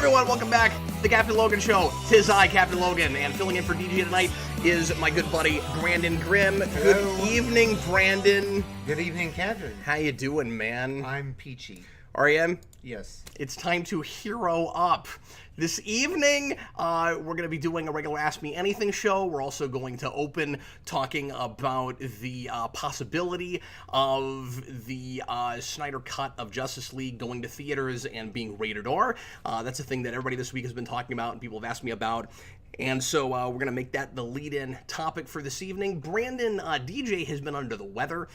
everyone, welcome back to the Captain Logan Show. 'Tis I, Captain Logan, and filling in for DJ tonight is my good buddy, Brandon Grimm. Hello. Good evening, Brandon. Good evening, Captain. How you doing, man? I'm peachy. REM? Yes. It's time to hero up. This evening, we're going to be doing a regular Ask Me Anything show. We're also going to open talking about the possibility of the Snyder cut of Justice League going to theaters and being rated R. That's a thing that everybody this week has been talking about and people have asked me about. And so we're going to make that the lead-in topic for this evening. Brandon, DJ, has been under the weather.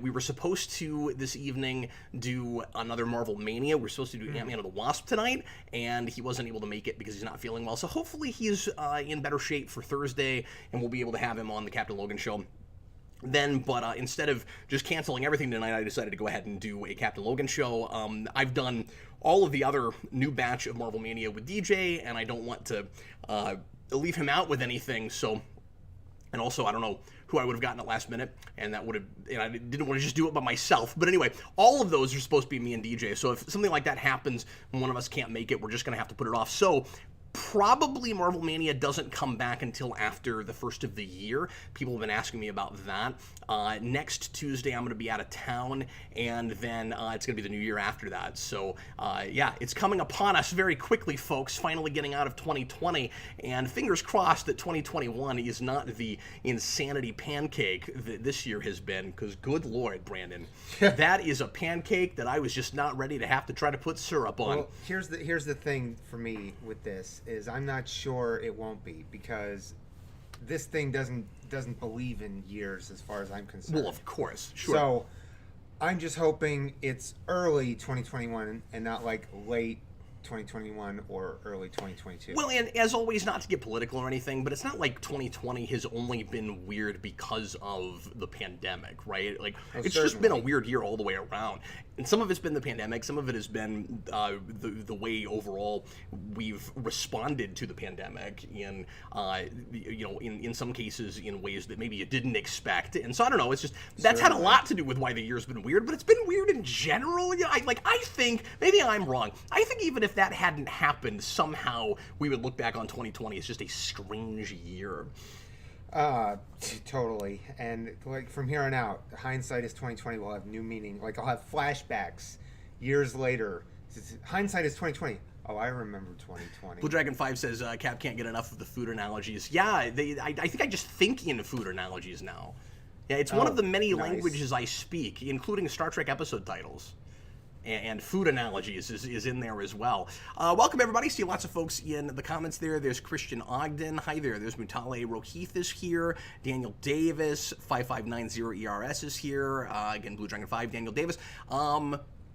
We were supposed to, this evening, do another Marvel Mania. We were supposed to do Ant-Man and the Wasp tonight, and he wasn't able to make it because he's not feeling well. So hopefully he's in better shape for Thursday, and we'll be able to have him on the Captain Logan Show then. But instead of just canceling everything tonight, I decided to go ahead and do a Captain Logan show. I've done all of the other new batch of Marvel Mania with DJ, and I don't want to leave him out with anything. So, and also I don't know who I would have gotten at last minute, and that would have, and I didn't want to just do it by myself. But anyway, all of those are supposed to be me and DJ. So if something like that happens and one of us can't make it, we're just going to have to put it off. So probably Marvel Mania doesn't come back until after the first of the year. People have been asking me about that. Next Tuesday, I'm going to be out of town, and then it's going to be the new year after that. So, yeah, it's coming upon us very quickly, folks, finally getting out of 2020, and fingers crossed that 2021 is not the insanity pancake that this year has been, because good Lord, Brandon, that is a pancake that I was just not ready to have to try to put syrup on. Well, here's the thing for me with this is I'm not sure it won't be, because this thing doesn't believe in years as far as I'm concerned. Well, of course, sure. So I'm just hoping it's early 2021 and not like late 2021 or early 2022. Well, and as always, not to get political or anything, but it's not like 2020 has only been weird because of the pandemic, right? Like, it's just been a weird year all the way around. And some of it's been the pandemic, some of it has been the way overall we've responded to the pandemic in, in some cases in ways that maybe you didn't expect. And so I don't know, it's just, that's had a lot to do with why the year's been weird, but it's been weird in general. You know, I think, maybe I'm wrong, I think even if that hadn't happened, somehow we would look back on 2020 as just a strange year. Totally. And like from here on out, hindsight is 2020 will have new meaning. Like I'll have flashbacks years later. Hindsight is 2020. Oh, I remember 2020. Blue Dragon 5 says Cap can't get enough of the food analogies. Yeah, I think I just think in food analogies now. Yeah, it's one of the many languages I speak, including Star Trek episode titles. And food analogies is in there as well. Welcome, everybody. See lots of folks in the comments there. There's Christian Ogden. Hi there. There's Mutale Rokeith is here. Daniel Davis. 5590ERS is here. Again, Blue Dragon 5, Daniel Davis.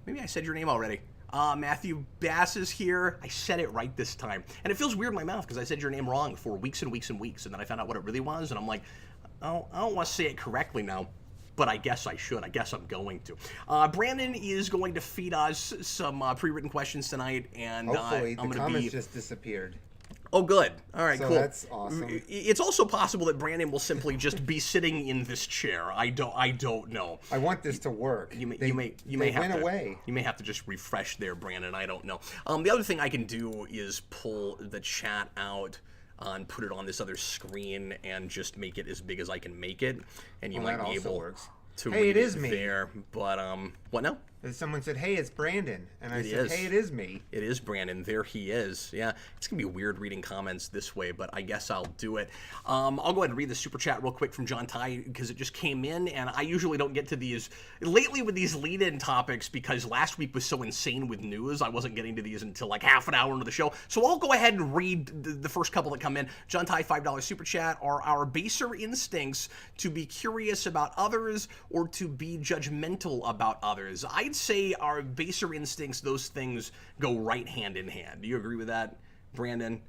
Maybe I said your name already. Matthew Bass is here. I said it right this time. And it feels weird in my mouth because I said your name wrong for weeks and weeks and weeks. And then I found out what it really was. And I'm like, oh, I don't want to say it correctly now. But I guess I should. I guess I'm going to. Brandon is going to feed us some pre-written questions tonight, and hopefully I'm the going to comments just disappeared. Oh, good. All right, so cool. That's awesome. It's also possible that Brandon will simply just be sitting in this chair. I don't know. I want this to work. You may have to just refresh there, Brandon. I don't know. The other thing I can do is pull the chat out and put it on this other screen and just make it as big as I can make it, and you might be able to read it there. But what now? Someone said, "Hey, it's Brandon," and I said, "Hey, it is me." It is Brandon. There he is. Yeah, it's gonna be weird reading comments this way, but I guess I'll do it. I'll go ahead and read the super chat real quick from John Ty because it just came in, and I usually don't get to these lately with these lead-in topics because last week was so insane with news. I wasn't getting to these until like half an hour into the show, so I'll go ahead and read the first couple that come in. John Ty, $5 super chat. Are our baser instincts to be curious about others or to be judgmental about others? I'd say our baser instincts, those things go right hand in hand. Do you agree with that, Brandon?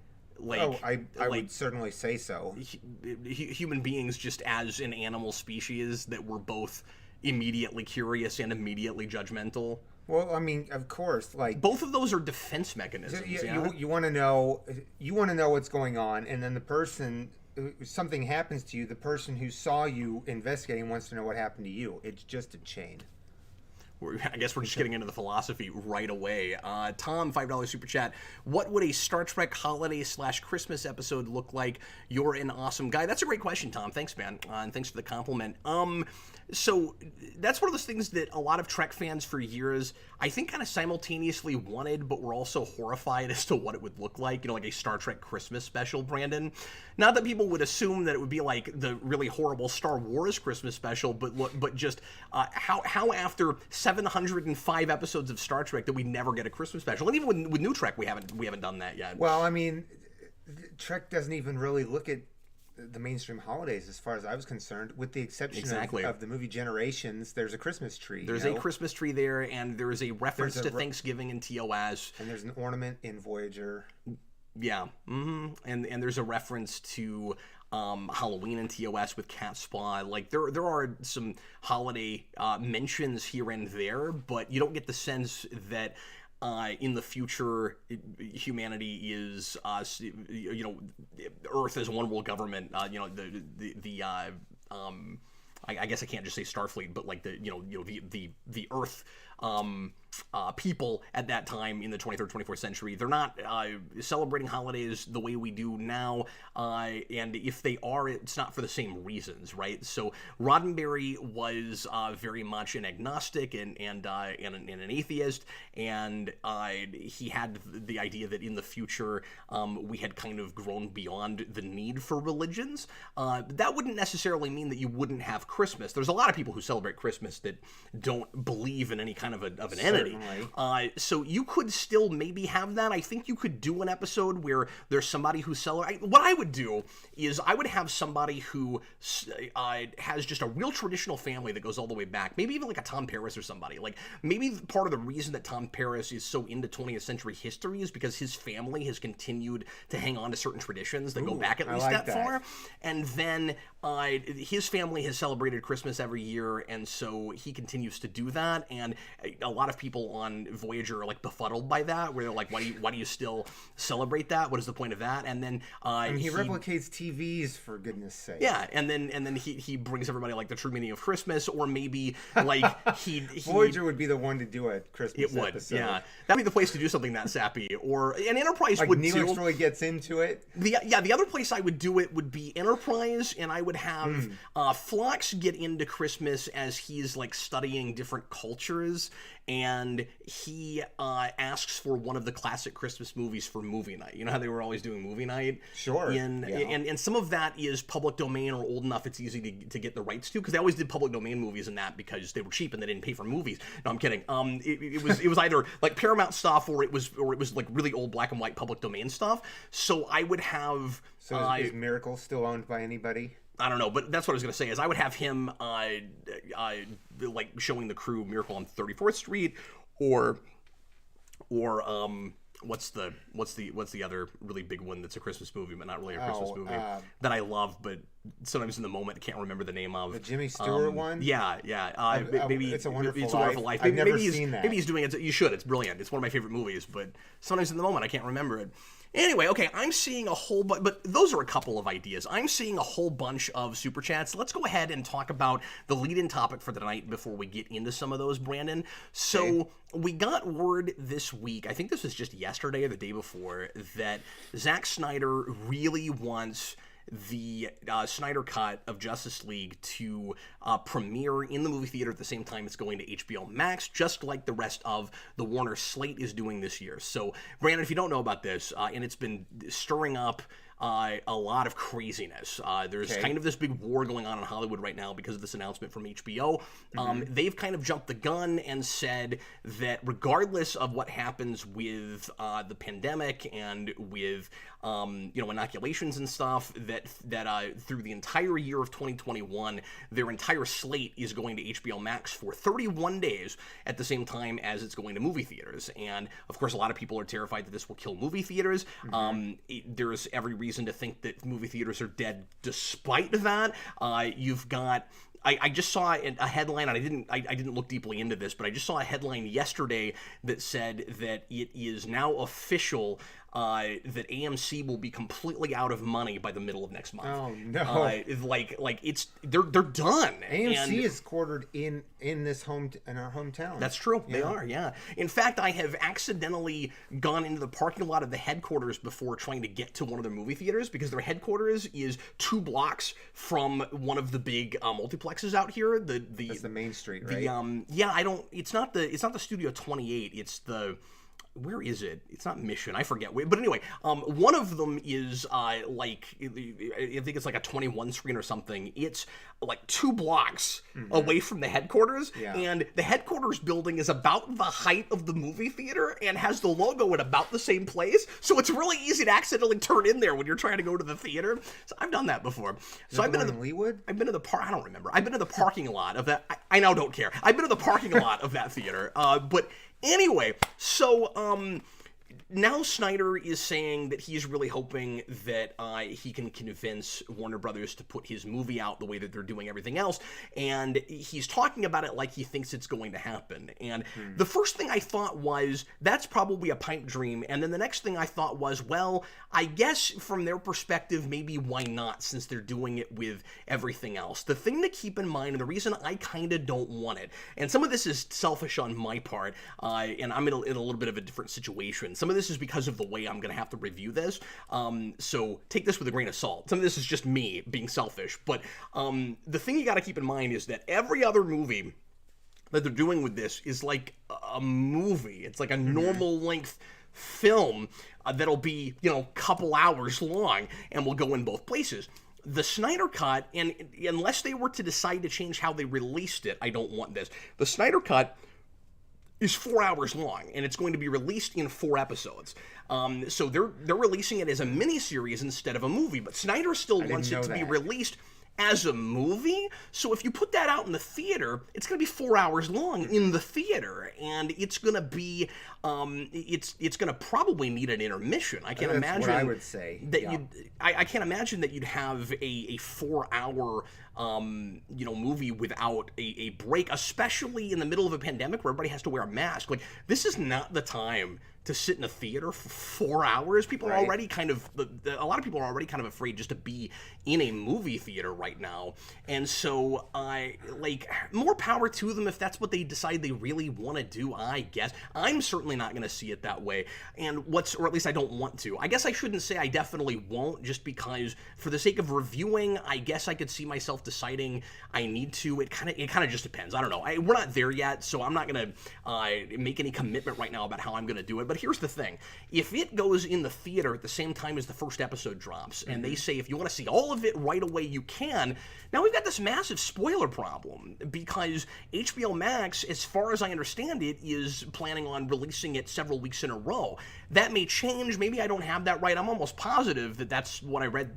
I would certainly say so. Human beings, just as an animal species, that we're both immediately curious and immediately judgmental. Well, I mean, of course, like both of those are defense mechanisms. You want to know what's going on, and then the person, something happens to you, the person who saw you investigating wants to know what happened to you. It's just a chain. I guess we're just getting into the philosophy right away. Tom, $5 super chat. What would a Star Trek holiday/Christmas episode look like? You're an awesome guy. That's a great question, Tom. Thanks, man, and thanks for the compliment. So that's one of those things that a lot of Trek fans for years, I think, kind of simultaneously wanted, but were also horrified as to what it would look like. Like a Star Trek Christmas special, Brandon. Not that people would assume that it would be like the really horrible Star Wars Christmas special, but just how after 705 episodes of Star Trek that we never get a Christmas special, and even with New Trek we haven't done that yet. Well, I mean, Trek doesn't even really look at the mainstream holidays as far as I was concerned, with the exception of the movie Generations. There's a Christmas tree. There's a Christmas tree there, and there's a reference to Thanksgiving in TOS. And there's an ornament in Voyager. Yeah. And there's a reference to Halloween in TOS with Cat Spa. Like there are some holiday mentions here and there, but you don't get the sense that in the future, humanity is, Earth as one world government. I guess I can't just say Starfleet, but like the Earth people at that time in the 23rd, 24th century, they're not celebrating holidays the way we do now, and if they are, it's not for the same reasons, right? So Roddenberry was very much an agnostic and an atheist, and he had the idea that in the future we had kind of grown beyond the need for religions. That wouldn't necessarily mean that you wouldn't have Christmas. There's a lot of people who celebrate Christmas that don't believe in any kind of an entity. So you could still maybe have that. I think you could do an episode where there's somebody who what I would do is I would have somebody who has just a real traditional family that goes all the way back. Maybe even like a Tom Paris or somebody. Like maybe part of the reason that Tom Paris is so into 20th century history is because his family has continued to hang on to certain traditions that go back at least that far. And then his family has celebrated Christmas every year, and so he continues to do that. And a lot of people on Voyager are like befuddled by that, where they're like, why do you still celebrate that? What is the point of that? And then he replicates TVs, for goodness sake. Yeah, and then he brings everybody like the true meaning of Christmas, or maybe like Voyager would be the one to do a Christmas episode. Yeah, that'd be the place to do something that sappy. Or an Enterprise like would Neelix too. really gets into it. The other place I would do it would be Enterprise, and I would have Phlox get into Christmas as he's like studying different cultures, and he asks for one of the classic Christmas movies for movie night. You know how they were always doing movie night? Sure. And some of that is public domain or old enough it's easy to get the rights to, because they always did public domain movies and that because they were cheap and they didn't pay for movies. No, I'm kidding. It was either like Paramount stuff or it was like really old black and white public domain stuff. So I would have. So is Miracle still owned by anybody? I don't know, but that's what I was going to say, is I would have him like showing the crew Miracle on 34th Street, or what's the other really big one that's a Christmas movie but not really a Christmas movie that I love, but sometimes in the moment I can't remember the name of. The Jimmy Stewart one? Yeah. Maybe It's a Wonderful Life. I've never seen that. Maybe he's doing it. You should. It's brilliant. It's one of my favorite movies, but sometimes in the moment I can't remember it. Anyway, okay, I'm seeing a whole bunch, but those are a couple of ideas. I'm seeing a whole bunch of super chats. Let's go ahead and talk about the lead-in topic for the night before we get into some of those, Brandon. So we got word this week, I think this was just yesterday or the day before, that Zack Snyder really wants the Snyder Cut of Justice League to premiere in the movie theater at the same time it's going to HBO Max, just like the rest of the Warner slate is doing this year. So, Brandon, if you don't know about this, and it's been stirring up a lot of craziness. There's kind of this big war going on in Hollywood right now because of this announcement from HBO. They've kind of jumped the gun and said that regardless of what happens with the pandemic and with inoculations and stuff, that through the entire year of 2021, their entire slate is going to HBO Max for 31 days at the same time as it's going to movie theaters. And of course, a lot of people are terrified that this will kill movie theaters. There's every reason to think that movie theaters are dead despite that. You've got... I just saw a headline, and I didn't look deeply into this, but I just saw a headline yesterday that said that it is now official that AMC will be completely out of money by the middle of next month. Oh no! They're done. AMC is quartered in our hometown. That's true. Yeah. They are. Yeah. In fact, I have accidentally gone into the parking lot of the headquarters before trying to get to one of their movie theaters, because their headquarters is 2 blocks from one of the big multiplexes out here. That's the Main Street, right? It's not the Studio 28. It's the, where is it? It's not Mission. I forget. But anyway, one of them is I think it's like a 21 screen or something. It's like 2 blocks away from the headquarters, and the headquarters building is about the height of the movie theater and has the logo at about the same place. So it's really easy to accidentally turn in there when you're trying to go to the theater. So I've done that before. So I've been in Leawood. I've been to the park. I don't remember. I've been to the parking lot of that. I now don't care. I've been to the parking lot of that theater. But anyway, so now Snyder is saying that he's really hoping that he can convince Warner Brothers to put his movie out the way that they're doing everything else, and he's talking about it like he thinks it's going to happen. And the first thing I thought was, that's probably a pipe dream, and then the next thing I thought was, well, I guess from their perspective, maybe why not, since they're doing it with everything else. The thing to keep in mind, and the reason I kind of don't want it, and some of this is selfish on my part, and I'm in a little bit of a different situation. Some of this is because of the way I'm going to have to review this, so take this with a grain of salt. Some of this is just me being selfish, but the thing you got to keep in mind is that every other movie that they're doing with this is like a movie. It's like a normal length film that'll be, couple hours long and will go in both places. The Snyder Cut, and unless they were to decide to change how they released it, I don't want this. The Snyder Cut is 4 hours long, and it's going to be released in 4 episodes. So they're releasing it as a miniseries instead of a movie, but Snyder still wants it to be released as a movie. So if you put that out in the theater, it's going to be 4 hours long in the theater, and it's going to be it's going to probably need an intermission. I can't imagine what I would say that I can't imagine that you'd have a 4 hour movie without a break, especially in the middle of a pandemic where everybody has to wear a mask. Like, this is not the time to sit in a theater for 4 hours. People are already a lot of people are already kind of afraid just to be in a movie theater right now. And so more power to them if that's what they decide they really want to do, I guess. I'm certainly not going to see it that way. Or at least I don't want to. I guess I shouldn't say I definitely won't, just because for the sake of reviewing, I guess I could see myself deciding I need to. It kind of just depends. I don't know. We're not there yet, so I'm not going to make any commitment right now about how I'm going to do it. But here's the thing. If it goes in the theater at the same time as the first episode drops, and they say if you want to see all of it right away, you can, now we've got this massive spoiler problem, because HBO Max, as far as I understand it, is planning on releasing it several weeks in a row. That may change. Maybe I don't have that right. I'm almost positive that that's what I read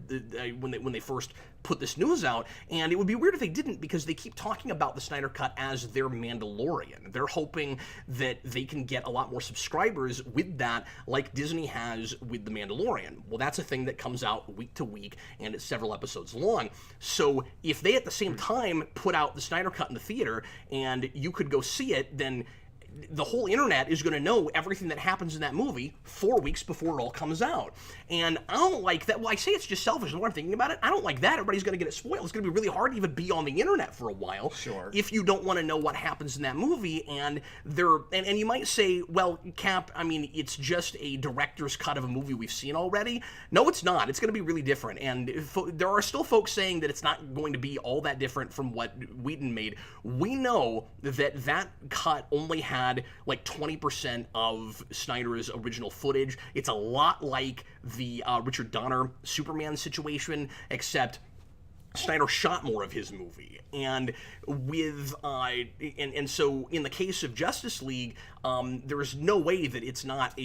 when they first put this news out, and it would be weird if they didn't, because they keep talking about the Snyder Cut as their Mandalorian. They're hoping that they can get a lot more subscribers with that, like Disney has with The Mandalorian. Well, that's a thing that comes out week to week, and it's several episodes long. So if they at the same time put out the Snyder Cut in the theater, and you could go see it, then the whole internet is going to know everything that happens in that movie 4 weeks before it all comes out. And I don't like that. Well, I say it's just selfish. The more I'm thinking about it, I don't like that. Everybody's going to get it spoiled. It's going to be really hard to even be on the internet for a while. Sure. If you don't want to know what happens in that movie. And you might say, well, Cap, I mean, it's just a director's cut of a movie we've seen already. No, it's not. It's going to be really different. And there are still folks saying that it's not going to be all that different from what Whedon made. We know that cut only had like 20% of Snyder's original footage. It's a lot like the Richard Donner Superman situation, except Snyder shot more of his movie. And so in the case of Justice League, there is no way that it's not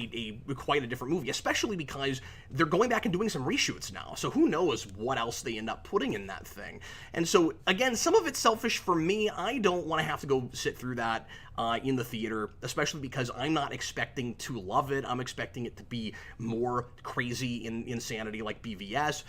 quite a different movie, especially because they're going back and doing some reshoots now. So who knows what else they end up putting in that thing. And so, again, some of it's selfish for me. I don't want to have to go sit through that. in the theater, especially because I'm not expecting to love it. I'm expecting it to be more crazy insanity like BVS.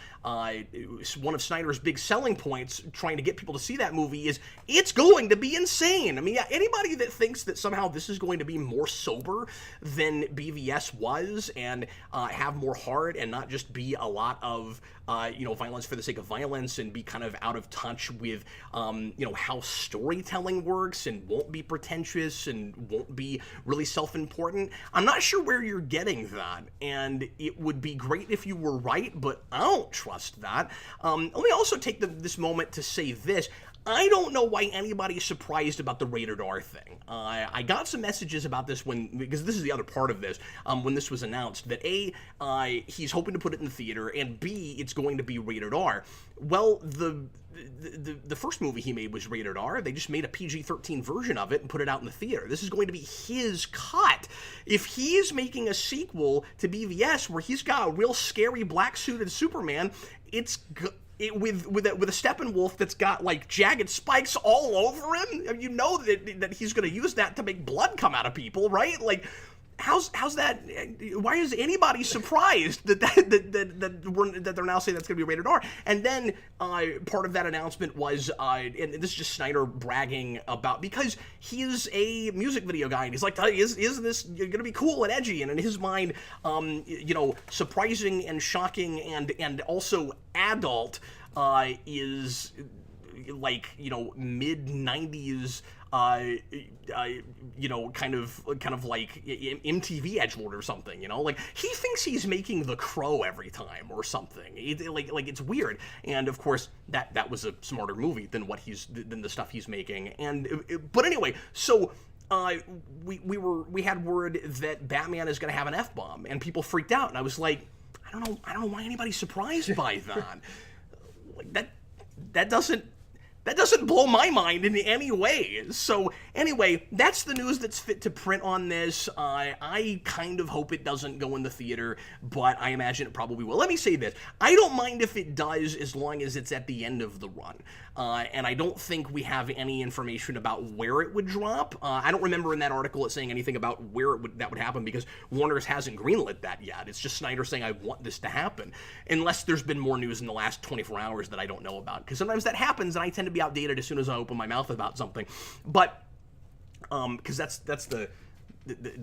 One of Snyder's big selling points trying to get people to see that movie is it's going to be insane. I mean, yeah, anybody that thinks that somehow this is going to be more sober than BVS was and have more heart and not just be a lot of violence for the sake of violence and be kind of out of touch with how storytelling works and won't be pretentious and won't be really self-important. I'm not sure where you're getting that, and it would be great if you were right, but I don't trust that. Let me also take this moment to say this. I don't know why anybody's surprised about the rated R thing. I got some messages about this because this is the other part of this, when this was announced, that A, he's hoping to put it in the theater, and B, it's going to be rated R. Well, the first movie he made was rated R. They just made a PG-13 version of it and put it out in the theater. This is going to be his cut. If he's making a sequel to BVS where he's got a real scary black-suited Superman, with a Steppenwolf that's got like jagged spikes all over him, I mean, you know that he's going to use that to make blood come out of people, right? Like, how's that? Why is anybody surprised that they're now saying that's going to be rated R? And then part of that announcement was, and this is just Snyder bragging about, because he is a music video guy, and he's like, is this going to be cool and edgy? And in his mind, surprising and shocking and also adult is like, mid 90s. Kind of like MTV edgelord or something, like he thinks he's making The Crow every time or something. Like it's weird. And of course that was a smarter movie than the stuff he's making. But anyway, so we had word that Batman is going to have an F-bomb, and people freaked out, and I was like, I don't know why anybody's surprised by that. Like that doesn't blow my mind in any way. So anyway, that's the news that's fit to print on this. I kind of hope it doesn't go in the theater, but I imagine it probably will. Let me say this. I don't mind if it does, as long as it's at the end of the run. And I don't think we have any information about where it would drop. I don't remember in that article it saying anything about where that would happen, because Warner's hasn't greenlit that yet. It's just Snyder saying, I want this to happen. Unless there's been more news in the last 24 hours that I don't know about. Because sometimes that happens, and I tend to be outdated as soon as I open my mouth about something. But because that's the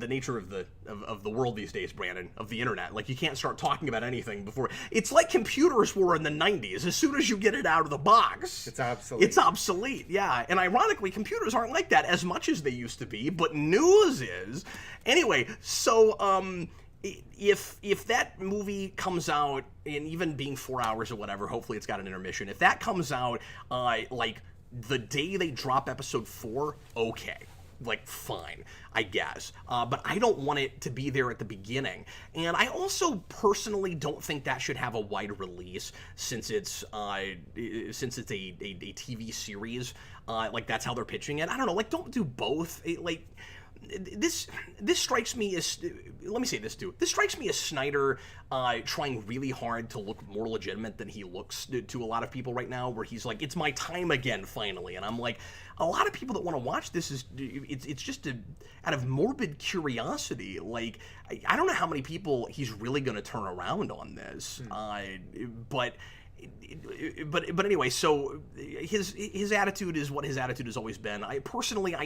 nature of the world these days, Brandon, of the internet. Like, you can't start talking about anything before. It's like computers were in the 90s. As soon as you get it out of the box, it's obsolete. Yeah. And ironically, computers aren't like that as much as they used to be, but news is. Anyway, so if that movie comes out, and even being 4 hours or whatever, hopefully it's got an intermission. If that comes out like the day they drop episode 4, okay. Like, fine, I guess. But I don't want it to be there at the beginning. And I also personally don't think that should have a wide release, since it's a TV series. Like, that's how they're pitching it. I don't know, like, don't do both. This strikes me as, let me say this too, this strikes me as Snyder trying really hard to look more legitimate than he looks to a lot of people right now, where he's like, it's my time again, finally. And I'm like, a lot of people that want to watch this it's just out of morbid curiosity. Like, I don't know how many people he's really going to turn around on this, but anyway, so his attitude is what his attitude has always been. I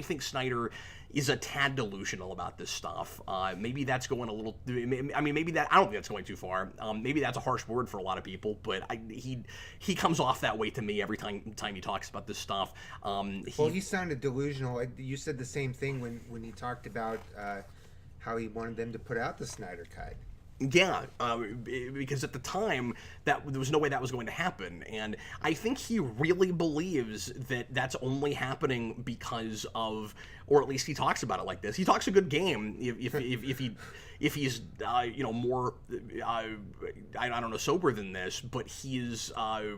think Snyder is a tad delusional about this stuff. Maybe that's going a little. I mean, maybe that, I don't think that's going too far. Maybe that's a harsh word for a lot of people, but he comes off that way to me every time he talks about this stuff. He sounded delusional. You said the same thing when he talked about how he wanted them to put out the Snyder Cut. Yeah, because at the time, there was no way that was going to happen, and I think he really believes that that's only happening because of, or at least he talks about it like this. He talks a good game if he's more I don't know, sober than this, but I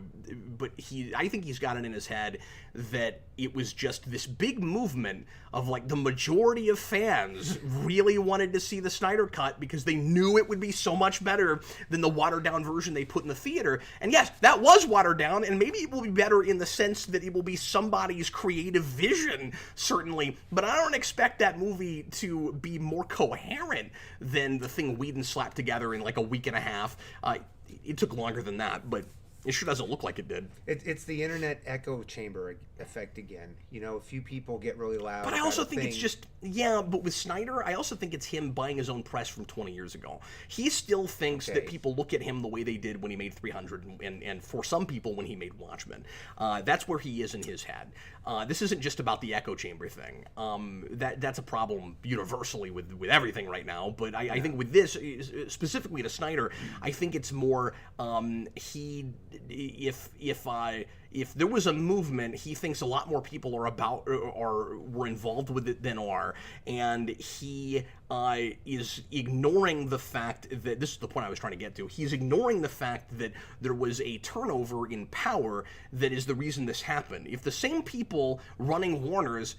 think he's got it in his head that it was just this big movement of, like, the majority of fans really wanted to see the Snyder Cut because they knew it would be so much better than the watered down version they put in the theater. And yes, that was watered down, and maybe it will be better in the sense that it will be somebody's creative vision, certainly, but I don't expect that movie to be more coherent than the thing Whedon slapped together in like a week and a half. It took longer than that, but it sure doesn't look like it did. It's the internet echo chamber effect again. You know, a few people get really loud. But I also think it's just, but with Snyder, I also think it's him buying his own press from 20 years ago. He still thinks that people look at him the way they did when he made 300, and for some people when he made Watchmen. That's where he is in his head. This isn't just about the echo chamber thing. That's a problem universally with everything right now. But I think with this, specifically to Snyder, I think it's more if there was a movement, he thinks a lot more people were involved with it than are, and he is ignoring the fact that this is the point I was trying to get to. He's ignoring the fact that there was a turnover in power that is the reason this happened. If the same people running Warner's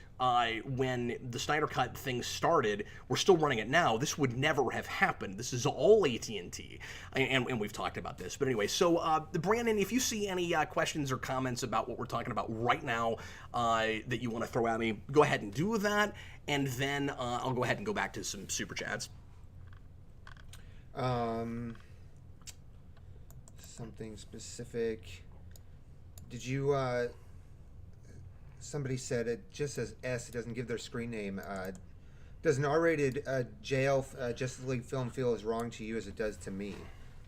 when the Snyder Cut thing started were still running it now, this would never have happened. This is all AT&T, and we've talked about this. But anyway, so Brandon, if you see any questions or comments about what we're talking about right now that you want to throw at me, go ahead and do that, and then I'll go ahead and go back to some super chats. Something specific. Did you somebody said it just says S, it doesn't give their screen name. Does an R-rated JL Justice League film feel as wrong to you as it does to me?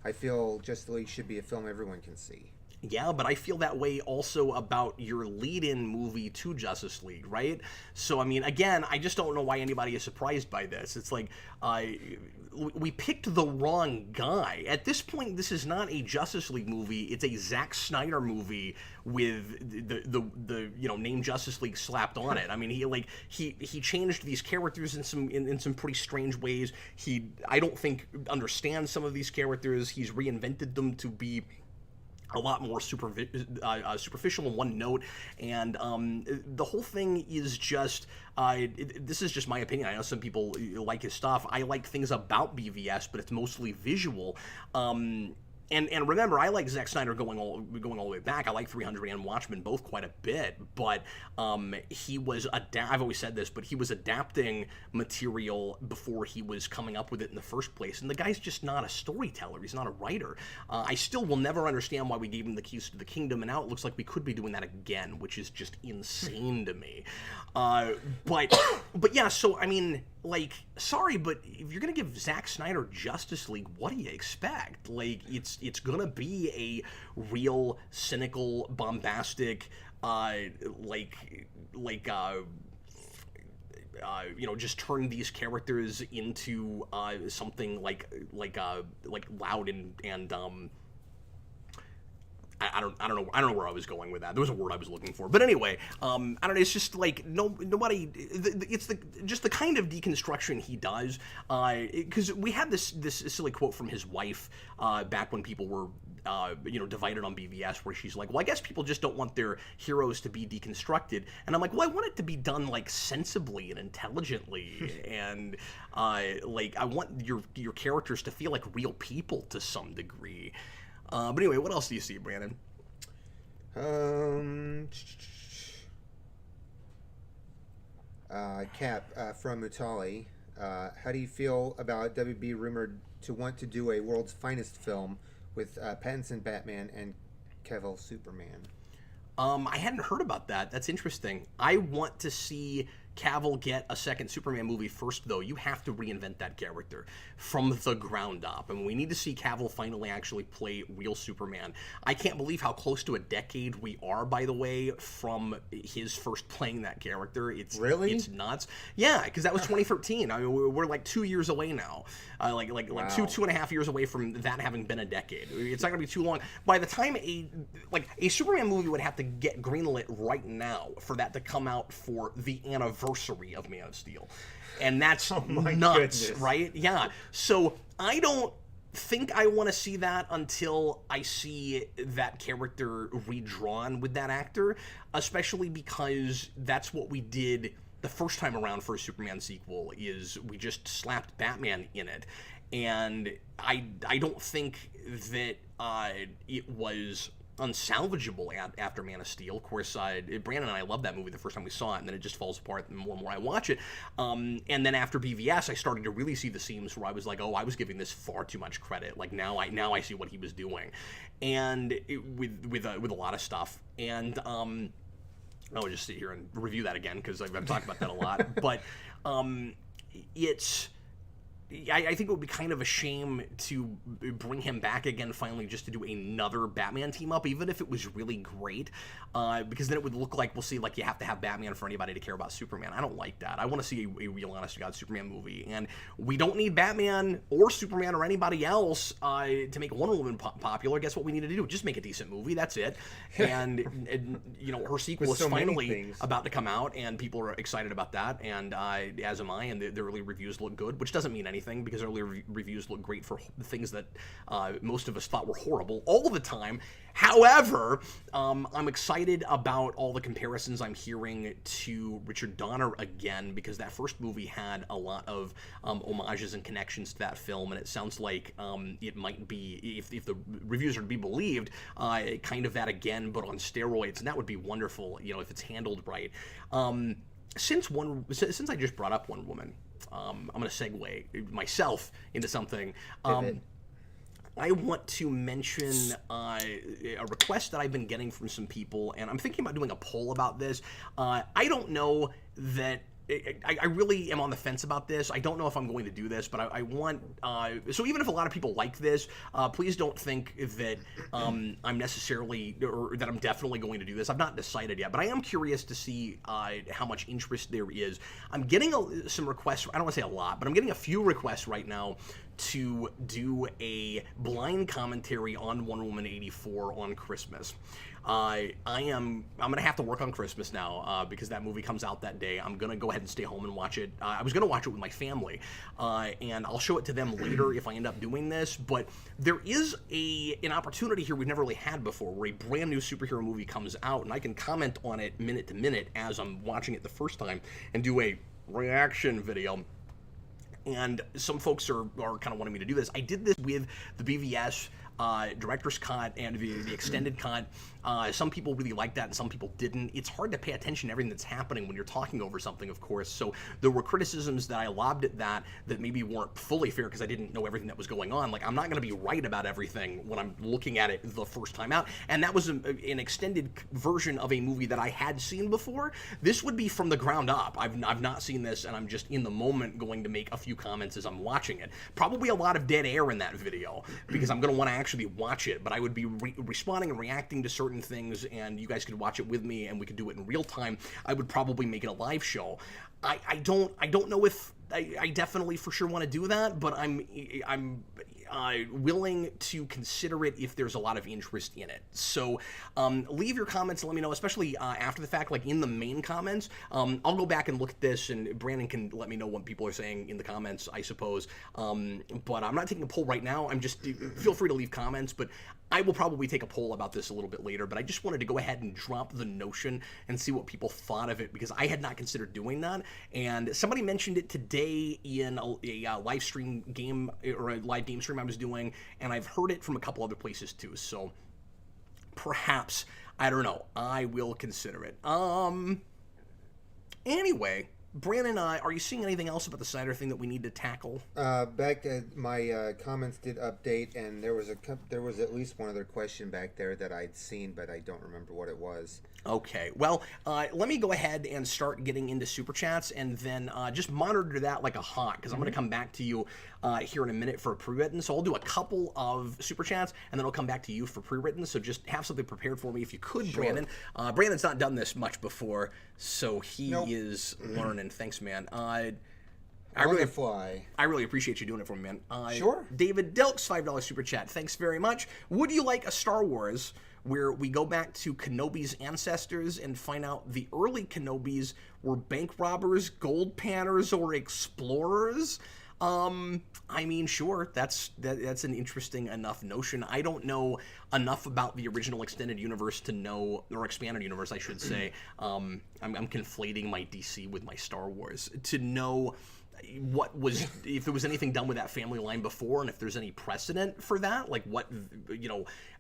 I feel Justice League should be a film everyone can see. Yeah, but I feel that way also about your lead-in movie to Justice League, right? So, I mean, again, I just don't know why anybody is surprised by this. It's like, we picked the wrong guy. At this point, this is not a Justice League movie. It's a Zack Snyder movie with the name Justice League slapped on it. I mean, he changed these characters in some pretty strange ways. I don't think understands some of these characters. He's reinvented them to be a lot more superficial in one note, and the whole thing is just this is just my opinion. I know some people like his stuff. I like things about BVS, but it's mostly visual. And remember, I like Zack Snyder going all the way back. I like 300 and Watchmen both quite a bit, but he was I've always said this, but he was adapting material before he was coming up with it in the first place. And the guy's just not a storyteller. He's not a writer. I still will never understand why we gave him the keys to the kingdom, and now it looks like we could be doing that again, which is just insane to me. But yeah, so I mean, like, sorry, but if you're gonna give Zack Snyder Justice League, what do you expect? Like, it's gonna be a real cynical, bombastic, just turn these characters into something like loud and I don't know where I was going with that. There was a word I was looking for, but anyway, I don't know. It's just like nobody. It's just the kind of deconstruction he does. Because we had this silly quote from his wife back when people were divided on BVS, where she's like, "Well, I guess people just don't want their heroes to be deconstructed," and I'm like, "Well, I want it to be done like sensibly and intelligently, and I want your characters to feel like real people to some degree." But anyway, what else do you see, Brandon? Cap from Mutali. How do you feel about WB rumored to want to do a world's finest film with Pattinson Batman and Cavill Superman? I hadn't heard about that. That's interesting. I want to see Cavill get a second Superman movie first, though. You have to reinvent that character from the ground up. And we need to see Cavill finally actually play real Superman. I can't believe how close to a decade we are, by the way, from his first playing that character. Really? It's nuts. Yeah, because that was 2013. I mean, we're like 2 years away now. Wow. 2.5 years away from that having been a decade. It's not going to be too long. By the time a Superman movie would have to get greenlit right now for that to come out for the anniversary of Man of Steel. And that's nuts, goodness. Right? Yeah. So I don't think I want to see that until I see that character redrawn with that actor, especially because that's what we did the first time around for a Superman sequel, is we just slapped Batman in it. And I don't think that it was unsalvageable after Man of Steel. Of course, Brandon and I loved that movie the first time we saw it, and then it just falls apart the more and more I watch it. And then after BVS, I started to really see the seams where I was like, oh, I was giving this far too much credit. Like now I see what he was doing, and with a lot of stuff. And I would just sit here and review that again because I've talked about that a lot. But it's. I think it would be kind of a shame to bring him back again finally just to do another Batman team-up, even if it was really great, because then it would look like, we'll see, like you have to have Batman for anybody to care about Superman. I don't like that. I want to see a real honest-to-God Superman movie, and we don't need Batman or Superman or anybody else to make Wonder Woman popular. Guess what we need to do? Just make a decent movie. That's it. And you know, her sequel is finally about to come out, and people are excited about that, and as am I, and the early reviews look good, which doesn't mean anything, because early reviews look great for the things that most of us thought were horrible all the time. However, I'm excited about all the comparisons I'm hearing to Richard Donner again, because that first movie had a lot of homages and connections to that film, and it sounds like it might be, if the reviews are to be believed, kind of that again, but on steroids, and that would be wonderful, you know, if it's handled right. Since I just brought up Wonder Woman, I'm going to segue myself into something. I want to mention a request that I've been getting from some people, and I'm thinking about doing a poll about this. I don't know that... I really am on the fence about this. I don't know if I'm going to do this, but I want... so even if a lot of people like this, please don't think that I'm necessarily... or that I'm definitely going to do this. I've not decided yet, but I am curious to see how much interest there is. I'm getting some requests. I don't want to say a lot, but I'm getting a few requests right now to do a blind commentary on Wonder Woman 84 on Christmas. I'm going to have to work on Christmas now because that movie comes out that day. I'm going to go ahead and stay home and watch it. I was going to watch it with my family, and I'll show it to them later if I end up doing this, but there is an opportunity here we've never really had before, where a brand new superhero movie comes out, and I can comment on it minute to minute as I'm watching it the first time and do a reaction video. And some folks are kind of wanting me to do this. I did this with the BVS director's cut and the extended cut. Some people really liked that and some people didn't. It's hard to pay attention to everything that's happening when you're talking over something, of course. So there were criticisms that I lobbed at that maybe weren't fully fair because I didn't know everything that was going on. Like, I'm not going to be right about everything when I'm looking at it the first time out. And that was an extended version of a movie that I had seen before. This would be from the ground up. I've not seen this, and I'm just in the moment going to make a few comments as I'm watching it. Probably a lot of dead air in that video because I'm going to want to actually watch it, but I would be responding and reacting to certain things, and you guys could watch it with me and we could do it in real time. I would probably make it a live show. I don't know if I definitely for sure want to do that, but I'm willing to consider it if there's a lot of interest in it. So leave your comments and let me know, especially after the fact, like in the main comments. I'll go back and look at this, and Brandon can let me know what people are saying in the comments, I suppose. But I'm not taking a poll right now. I'm just, feel free to leave comments, but I will probably take a poll about this a little bit later. But I just wanted to go ahead and drop the notion and see what people thought of it, because I had not considered doing that. And somebody mentioned it today in a live stream game, or a live game stream I was doing, and I've heard it from a couple other places too. So perhaps, I don't know, I will consider it. Anyway, Brandon, are you seeing anything else about the Snyder thing that we need to tackle? My comments did update, and there was at least one other question back there that I'd seen, but I don't remember what it was. Okay, well, let me go ahead and start getting into Super Chats, and then just monitor that like a hawk, because I'm going to come back to you here in a minute for a pre-written. So I'll do a couple of Super Chats, and then I'll come back to you for pre-written. So just have something prepared for me if you could, sure. Brandon. Brandon's not done this much before, so he is learning. Thanks, man. I really appreciate you doing it for me, man. Sure. David Delks, $5 Super Chat. Thanks very much. Would you like a Star Wars where we go back to Kenobi's ancestors and find out the early Kenobis were bank robbers, gold panners, or explorers? I mean, sure, that's an interesting enough notion. I don't know enough about the original extended universe to know, or expanded universe, I should say. I'm conflating my DC with my Star Wars to know if there was anything done with that family line before, and if there's any precedent for that, like what,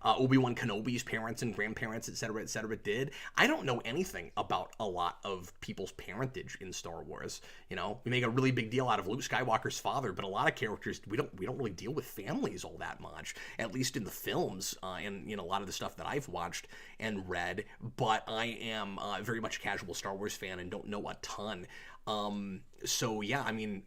Obi-Wan Kenobi's parents and grandparents, et cetera, did. I don't know anything about a lot of people's parentage in Star Wars. We make a really big deal out of Luke Skywalker's father, but a lot of characters, we don't really deal with families all that much, at least in the films, and a lot of the stuff that I've watched and read. But I am very much a casual Star Wars fan and don't know a ton. So yeah, I mean,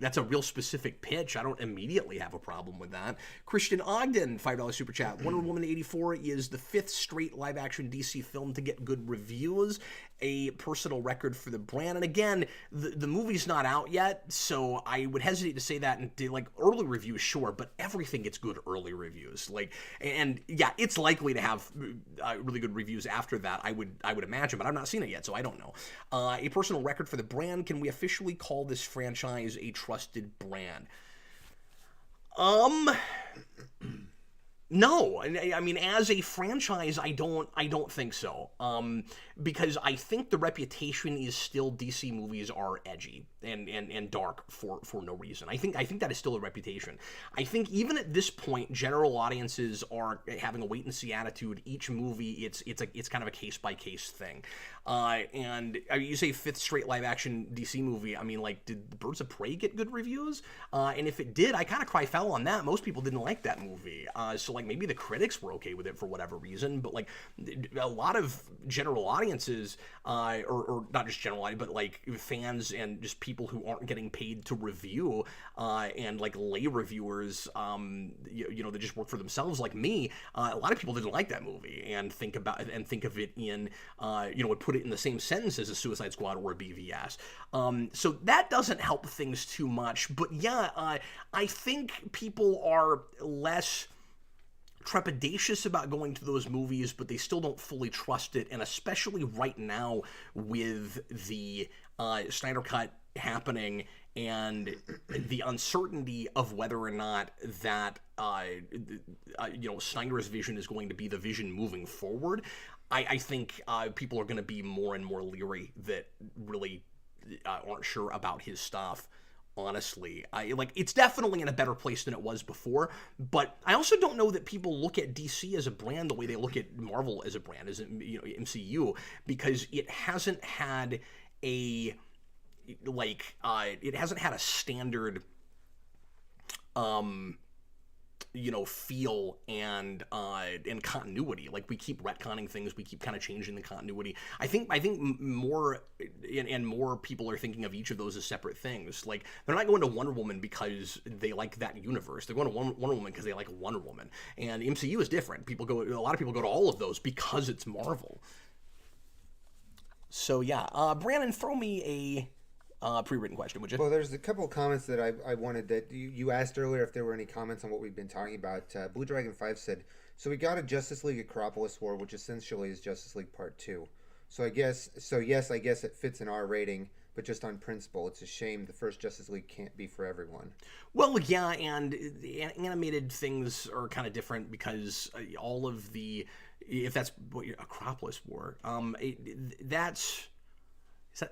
that's a real specific pitch. I don't immediately have a problem with that. Christian Ogden, $5 super chat. Wonder Woman 84 is the 5th straight live-action DC film to get good reviews, a personal record for the brand. And again, the movie's not out yet, so I would hesitate to say that. And early reviews, sure, but everything gets good early reviews. And yeah, it's likely to have really good reviews after that. I would imagine, but I've not seen it yet, so I don't know. A personal record for the brand. Can we officially call this franchise a trusted brand? No, I mean, as a franchise, I don't think so. Because I think the reputation is still DC movies are edgy and dark for no reason. I think that is still a reputation. I think even at this point, general audiences are having a wait and see attitude. Each movie, it's kind of a case by case thing. And you say 5th straight live action DC movie. I mean, did Birds of Prey get good reviews? And if it did, I kind of cry foul on that. Most people didn't like that movie. So maybe the critics were okay with it for whatever reason, but a lot of general audiences, or not just general audience, but fans and just people who aren't getting paid to review, and lay reviewers, that just work for themselves, like me. A lot of people didn't like that movie and think of it in, would put it in the same sentence as a Suicide Squad or a BVS. So that doesn't help things too much. But yeah, I think people are less trepidatious about going to those movies, but they still don't fully trust it. And especially right now with the Snyder Cut happening and the uncertainty of whether or not that Snyder's vision is going to be the vision moving forward, I think people are going to be more and more leery that really aren't sure about his stuff. Honestly, it's definitely in a better place than it was before, but I also don't know that people look at DC as a brand the way they look at Marvel as a brand, as MCU, because it hasn't had a standard feel and continuity. We keep retconning things, we keep kind of changing the continuity. I think more and more people are thinking of each of those as separate things. They're not going to Wonder Woman because they like that universe. They're going to Wonder Woman because they like Wonder Woman. And MCU is different. A lot of people go to all of those because it's Marvel. So yeah, Brandon, throw me a pre-written question, would you? Well, there's a couple of comments that I wanted that you asked earlier if there were any comments on what we've been talking about. Blue Dragon 5 said, so we got a Justice League Acropolis War, which essentially is Justice League Part 2. Yes, I guess it fits an R rating, but just on principle, it's a shame the first Justice League can't be for everyone. Well, yeah, and the animated things are kind of different because all of the, if that's what your Acropolis War,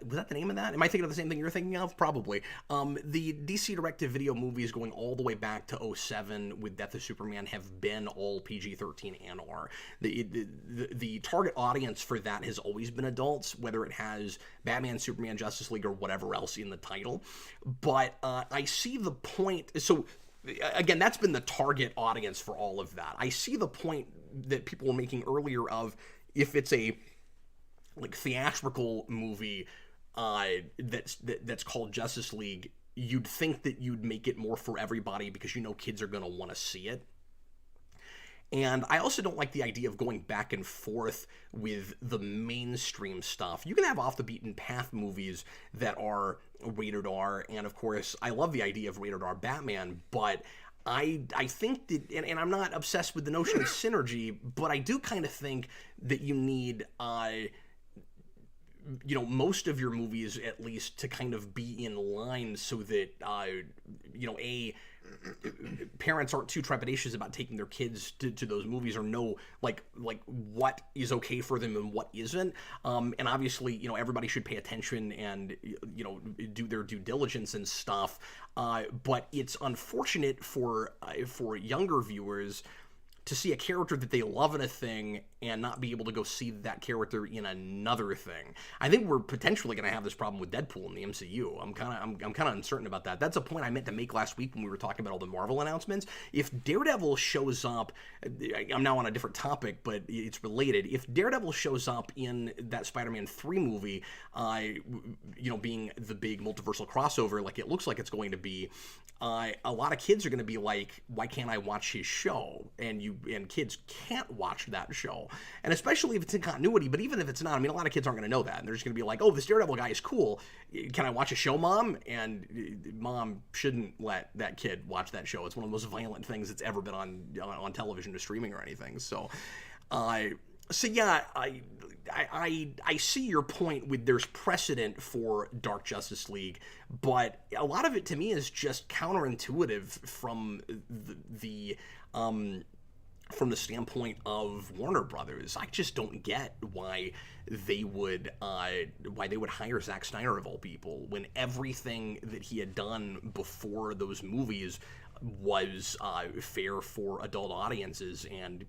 was that the name of that? Am I thinking of the same thing you're thinking of? Probably. The DC direct-to-video movies going all the way back to 2007 with Death of Superman have been all PG-13 and R. The target audience for that has always been adults, whether it has Batman, Superman, Justice League, or whatever else in the title. But I see the point. So, again, that's been the target audience for all of that. I see the point that people were making earlier of if it's a theatrical movie that's called Justice League, you'd think that you'd make it more for everybody because kids are going to want to see it. And I also don't like the idea of going back and forth with the mainstream stuff. You can have off the beaten path movies that are rated R, and of course I love the idea of rated R Batman, but I think that, and I'm not obsessed with the notion of synergy, but I do kind of think that you need most of your movies at least to kind of be in line so that parents aren't too trepidatious about taking their kids to those movies, or know like what is okay for them and what isn't. And obviously, everybody should pay attention and do their due diligence and stuff. But it's unfortunate for younger viewers to see a character that they love in a thing and not be able to go see that character in another thing. I think we're potentially going to have this problem with Deadpool in the MCU. I'm kind of uncertain about that. That's a point I meant to make last week when we were talking about all the Marvel announcements. If Daredevil shows up, I'm now on a different topic, but it's related. If Daredevil shows up in that Spider-Man 3 movie, being the big multiversal crossover like it looks like it's going to be, a lot of kids are going to be like, why can't I watch his show? And kids can't watch that show. And especially if it's in continuity, but even if it's not, a lot of kids aren't going to know that. And they're just going to be like, oh, this Daredevil guy is cool. Can I watch a show, Mom? And Mom shouldn't let that kid watch that show. It's one of the most violent things that's ever been on television or streaming or anything. So yeah, I see your point with there's precedent for Dark Justice League, but a lot of it to me is just counterintuitive from the standpoint of Warner Brothers. I just don't get why they would hire Zack Snyder of all people when everything that he had done before those movies was fair for adult audiences and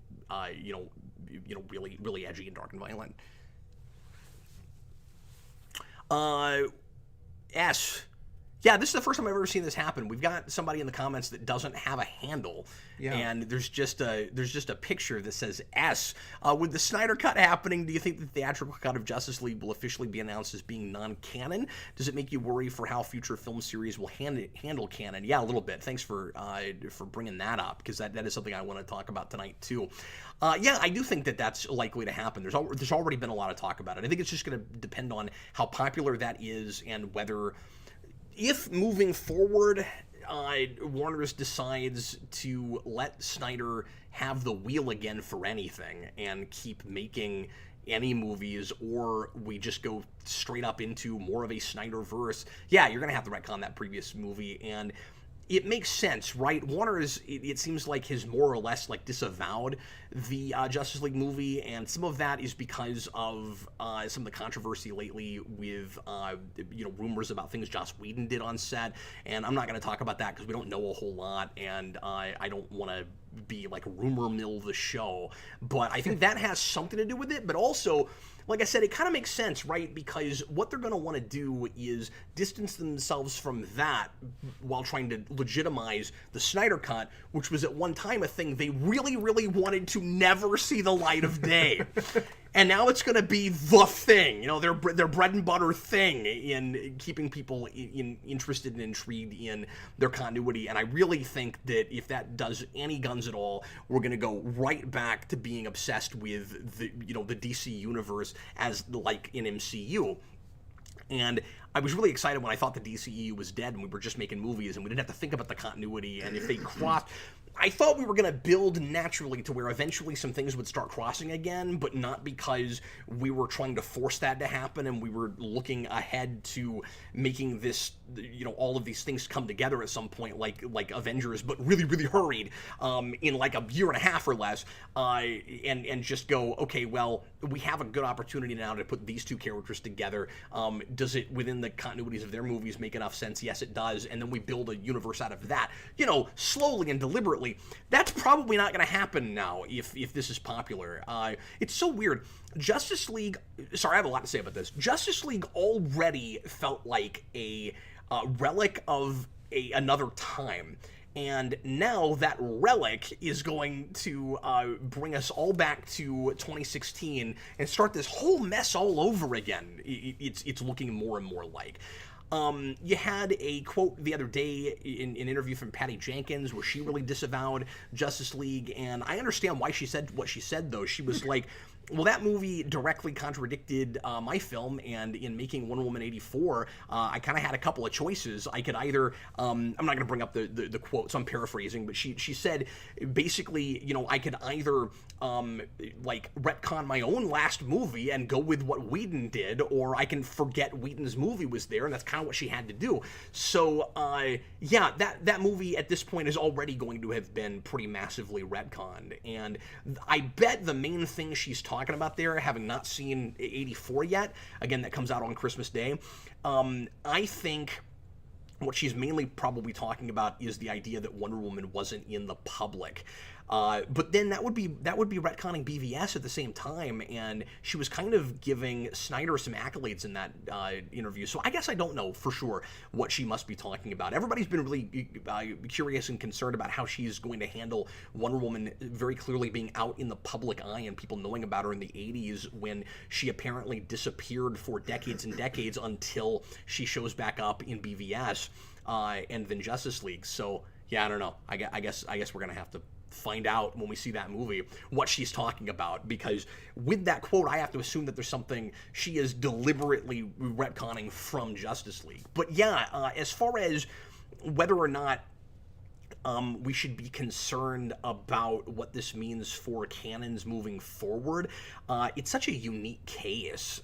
really really edgy and dark and violent. Yeah, this is the first time I've ever seen this happen. We've got somebody in the comments that doesn't have a handle, and there's just a picture that says S. With the Snyder Cut happening, do you think that the theatrical cut of Justice League will officially be announced as being non-canon? Does it make you worry for how future film series will handle canon? Yeah, a little bit. Thanks for bringing that up, because that is something I want to talk about tonight too. Yeah, I do think that that's likely to happen. There's already been a lot of talk about it. I think it's just going to depend on how popular that is and whether, if moving forward, Warner's decides to let Snyder have the wheel again for anything and keep making any movies, or we just go straight up into more of a Snyderverse, yeah, you're going to have to retcon that previous movie. And it makes sense, right? Warner it seems like, has more or less disavowed the Justice League movie, and some of that is because of some of the controversy lately with rumors about things Joss Whedon did on set. And I'm not going to talk about that because we don't know a whole lot, and I don't want to be rumor mill the show, but I think that has something to do with it. But also, like I said, it kind of makes sense, right? Because what they're going to want to do is distance themselves from that while trying to legitimize the Snyder Cut, which was at one time a thing they really, really wanted to never see the light of day. And now it's going to be the thing, their bread and butter thing in keeping people interested and intrigued in their continuity. And I really think that if that does any guns at all, we're going to go right back to being obsessed with the DC universe as like an MCU. And I was really excited when I thought the DCEU was dead and we were just making movies and we didn't have to think about the continuity. And if they crossed, I thought we were going to build naturally to where eventually some things would start crossing again, but not because we were trying to force that to happen and we were looking ahead to making this, all of these things come together at some point, like Avengers, but really, really hurried in a year and a half or less, and just go, okay, well, we have a good opportunity now to put these two characters together. Does it, within the continuities of their movies, make enough sense? Yes, it does. And then we build a universe out of that, slowly and deliberately. That's probably not going to happen now if this is popular. It's so weird. Justice League, sorry, I have a lot to say about this. Justice League already felt like a relic of another time. And now that relic is going to bring us all back to 2016 and start this whole mess all over again. It's looking more and more like. You had a quote the other day in an interview from Patty Jenkins where she really disavowed Justice League, and I understand why she said what she said, though. She was like, Well, that movie directly contradicted my film, and in making Wonder Woman 84, I kind of had a couple of choices. I could either, I'm not going to bring up the quotes, I'm paraphrasing, but she said, basically, I could either, retcon my own last movie and go with what Whedon did, or I can forget Whedon's movie was there, and that's kind of what she had to do. So, yeah, that movie at this point is already going to have been pretty massively retconned, and I bet the main thing she's talking about there, having not seen 84 yet, again, that comes out on Christmas Day, I think what she's mainly probably talking about is the idea that Wonder Woman wasn't in the public. But then that would be retconning BVS at the same time, and she was kind of giving Snyder some accolades in that interview. So I guess I don't know for sure what she must be talking about. Everybody's been really curious and concerned about how she's going to handle Wonder Woman very clearly being out in the public eye and people knowing about her in the 80s when she apparently disappeared for decades and decades until she shows back up in BVS and then Justice League. So yeah, I don't know. I guess we're gonna have to find out when we see that movie what she's talking about, because with that quote I have to assume that there's something she is deliberately retconning from Justice League. But yeah, as far as whether or not we should be concerned about what this means for canons moving forward, it's such a unique case.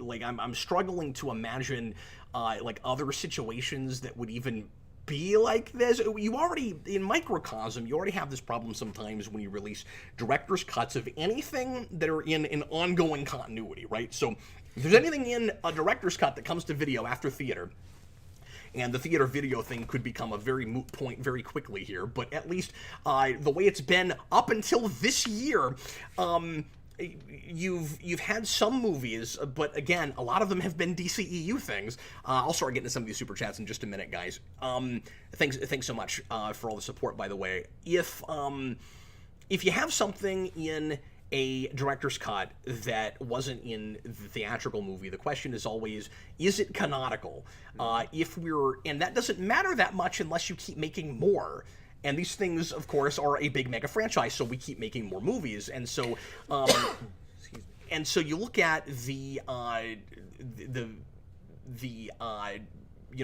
I'm struggling to imagine other situations that would even be like this. You already, in microcosm, you already have this problem sometimes when you release director's cuts of anything that are in an ongoing continuity, right? So if there's anything in a director's cut that comes to video after theater, and the theater video thing could become a very moot point very quickly here, but at least the way it's been up until this year, you've had some movies, but again, a lot of them have been DCEU things. I'll start getting to some of these super chats in just a minute, guys. Thanks so much for all the support, by the way. If you have something in a director's cut that wasn't in the theatrical movie, the question is always, is it canonical? And that doesn't matter that much unless you keep making more. And these things, of course, are a big mega franchise, so we keep making more movies. And so, you look at the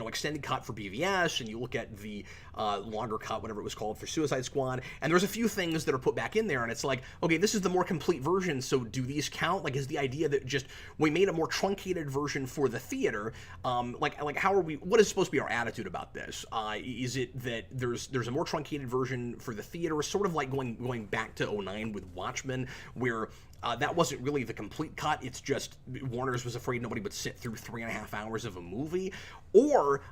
extended cut for BVS, and you look at the longer cut, whatever it was called, for Suicide Squad, and there's a few things that are put back in there, and it's like, okay, this is the more complete version, so do these count? Like, is the idea that just we made a more truncated version for the theater, how are we, what is supposed to be our attitude about this? Is it that there's a more truncated version for the theater, sort of like going back to 2009 with Watchmen, where that wasn't really the complete cut, it's just Warner's was afraid nobody would sit through 3.5 hours of a movie? Or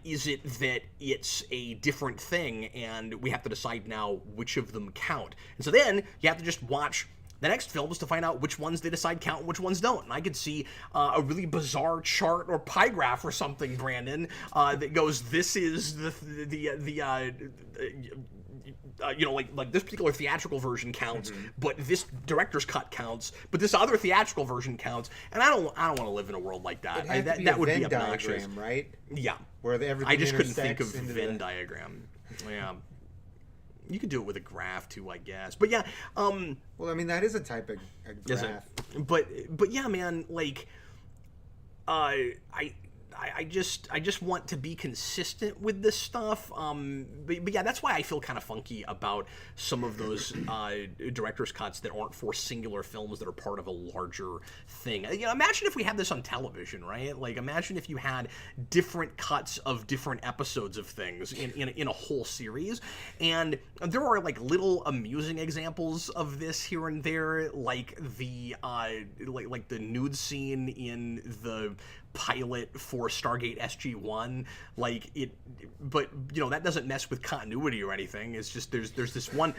is it that it's a different thing and we have to decide now which of them count? And so then you have to just watch the next films to find out which ones they decide count and which ones don't. And I could see a really bizarre chart or pie graph or something, Brandon, that goes, this is this particular theatrical version counts, but this director's cut counts, but this other theatrical version counts, and I don't want to live in a world like that. That would be obnoxious, diagram, right? Yeah, where everything I just couldn't think of Venn diagram. Yeah, you could do it with a graph too, I guess. But yeah, well, I mean, that is a type of a graph. But yeah, man, I just want to be consistent with this stuff. But yeah, that's why I feel kind of funky about some of those director's cuts that aren't for singular films that are part of a larger thing. Imagine if we had this on television, right? Like, imagine if you had different cuts of different episodes of things in a whole series. And there are little amusing examples of this here and there, like the nude scene in the pilot for Stargate SG-1, but that doesn't mess with continuity or anything. It's just there's this one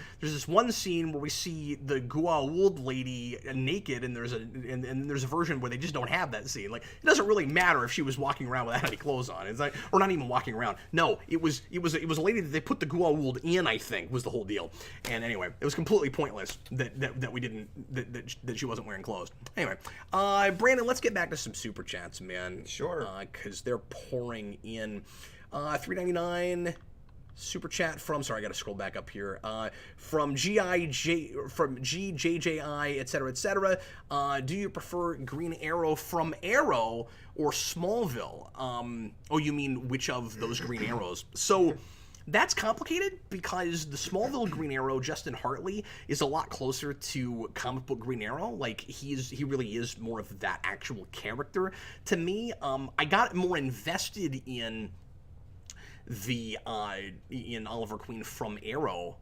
scene where we see the Goa'uld lady naked, and there's a version where they just don't have that scene. It doesn't really matter if she was walking around without any clothes on. It's or not even walking around. No, it was a lady that they put the Goa'uld in, I think, was the whole deal. And anyway, it was completely pointless that we didn't that she wasn't wearing clothes. Anyway, Brandon, let's get back to some super chats, man. Sure. Because they're pouring in. $3.99. Super chat from, sorry, I gotta scroll back up here. From GJJI, etc., etc. Do you prefer Green Arrow from Arrow or Smallville? Oh, you mean which of those Green Arrows? So that's complicated because the Smallville Green Arrow, Justin Hartley, is a lot closer to comic book Green Arrow. Like he really is more of that actual character to me. I got more invested in the in Oliver Queen from Arrow,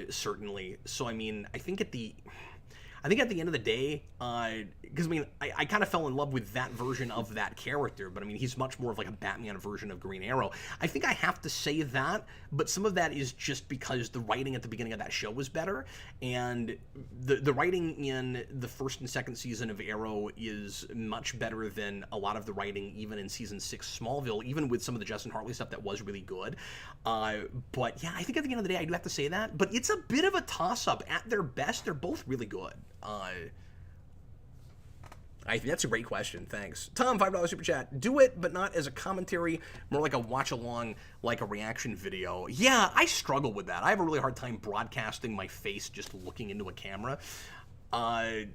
certainly. So I mean, I think at the end of the day, because I mean, I kind of fell in love with that version of that character, but I mean, he's much more of like a Batman version of Green Arrow. I think I have to say that, but some of that is just because the writing at the beginning of that show was better, and the writing in the first and second season of Arrow is much better than a lot of the writing even in season 6 Smallville, even with some of the Justin Hartley stuff that was really good. But yeah, I think at the end of the day, I do have to say that, but it's a bit of a toss-up. At their best, they're both really good. That's a great question. Thanks. Tom, $5 super chat. Do it, but not as a commentary, more like a watch along, like a reaction video. Yeah, I struggle with that. I have a really hard time broadcasting my face just looking into a camera. I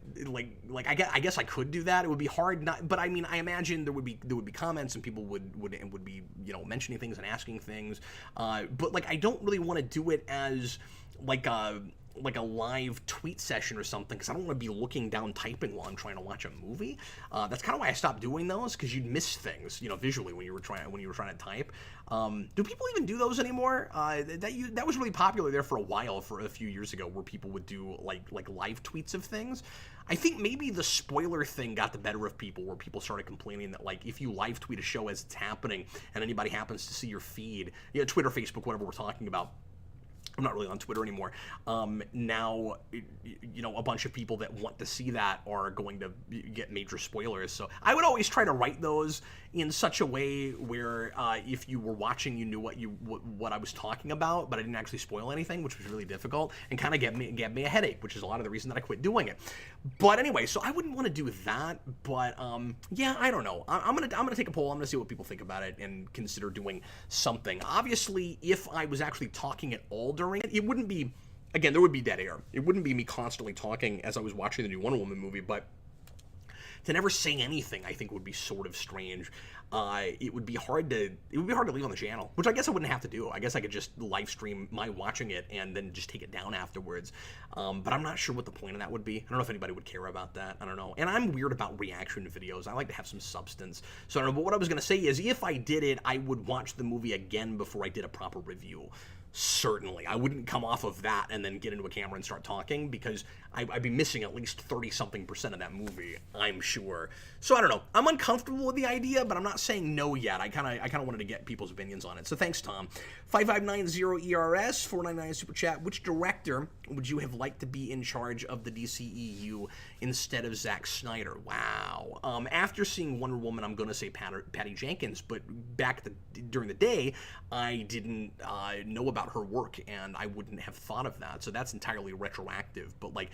guess I could do that. It would be hard, not, but I mean, I imagine there would be comments and people would be, you know, mentioning things and asking things. But like, I don't really want to do it as like a live tweet session or something, because I don't want to be looking down typing while I'm trying to watch a movie. That's kind of why I stopped doing those, because you'd miss things, you know, visually when you were trying to type. Do people even do those anymore? That was really popular there for a while, for a few years ago, where people would do like live tweets of things. I think maybe the spoiler thing got the better of people, where people started complaining that, like, if you live tweet a show as it's happening and anybody happens to see your feed, you know, Twitter, Facebook, whatever we're talking about. I'm not really on Twitter anymore. Now, you know, a bunch of people that want to see that are going to get major spoilers. So I would always try to write those in such a way where if you were watching, you knew what I was talking about, but I didn't actually spoil anything, which was really difficult and kind of get me a headache, which is a lot of the reason that I quit doing it. But anyway, so I wouldn't want to do that. But yeah, I don't know. I'm gonna take a poll. I'm gonna see what people think about it and consider doing something. Obviously, if I was actually talking at all during it, it wouldn't be, again, there would be dead air. It wouldn't be me constantly talking as I was watching the new Wonder Woman movie, but to never say anything, I think, would be sort of strange. It would be hard to leave on the channel, which I guess I wouldn't have to do. I guess I could just live stream my watching it and then just take it down afterwards. But I'm not sure what the point of that would be. I don't know if anybody would care about that. I don't know. And I'm weird about reaction videos. I like to have some substance. So I don't know. But what I was going to say is, if I did it, I would watch the movie again before I did a proper review. Certainly. I wouldn't come off of that and then get into a camera and start talking, because I'd be missing at least 30-something% of that movie, I'm sure. So I don't know. I'm uncomfortable with the idea, but I'm not saying no yet. I kind of wanted to get people's opinions on it. So thanks, Tom. 5590ERS, 499 Super Chat. Which director would you have liked to be in charge of the DCEU instead of Zack Snyder? Wow. After seeing Wonder Woman, I'm going to say Patty Jenkins, but during the day, I didn't know about her work, and I wouldn't have thought of that. So that's entirely retroactive. But like,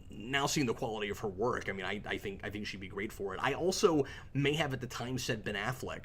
now seeing the quality of her work, I mean, I think she'd be great for it. I also may have at the time said Ben Affleck.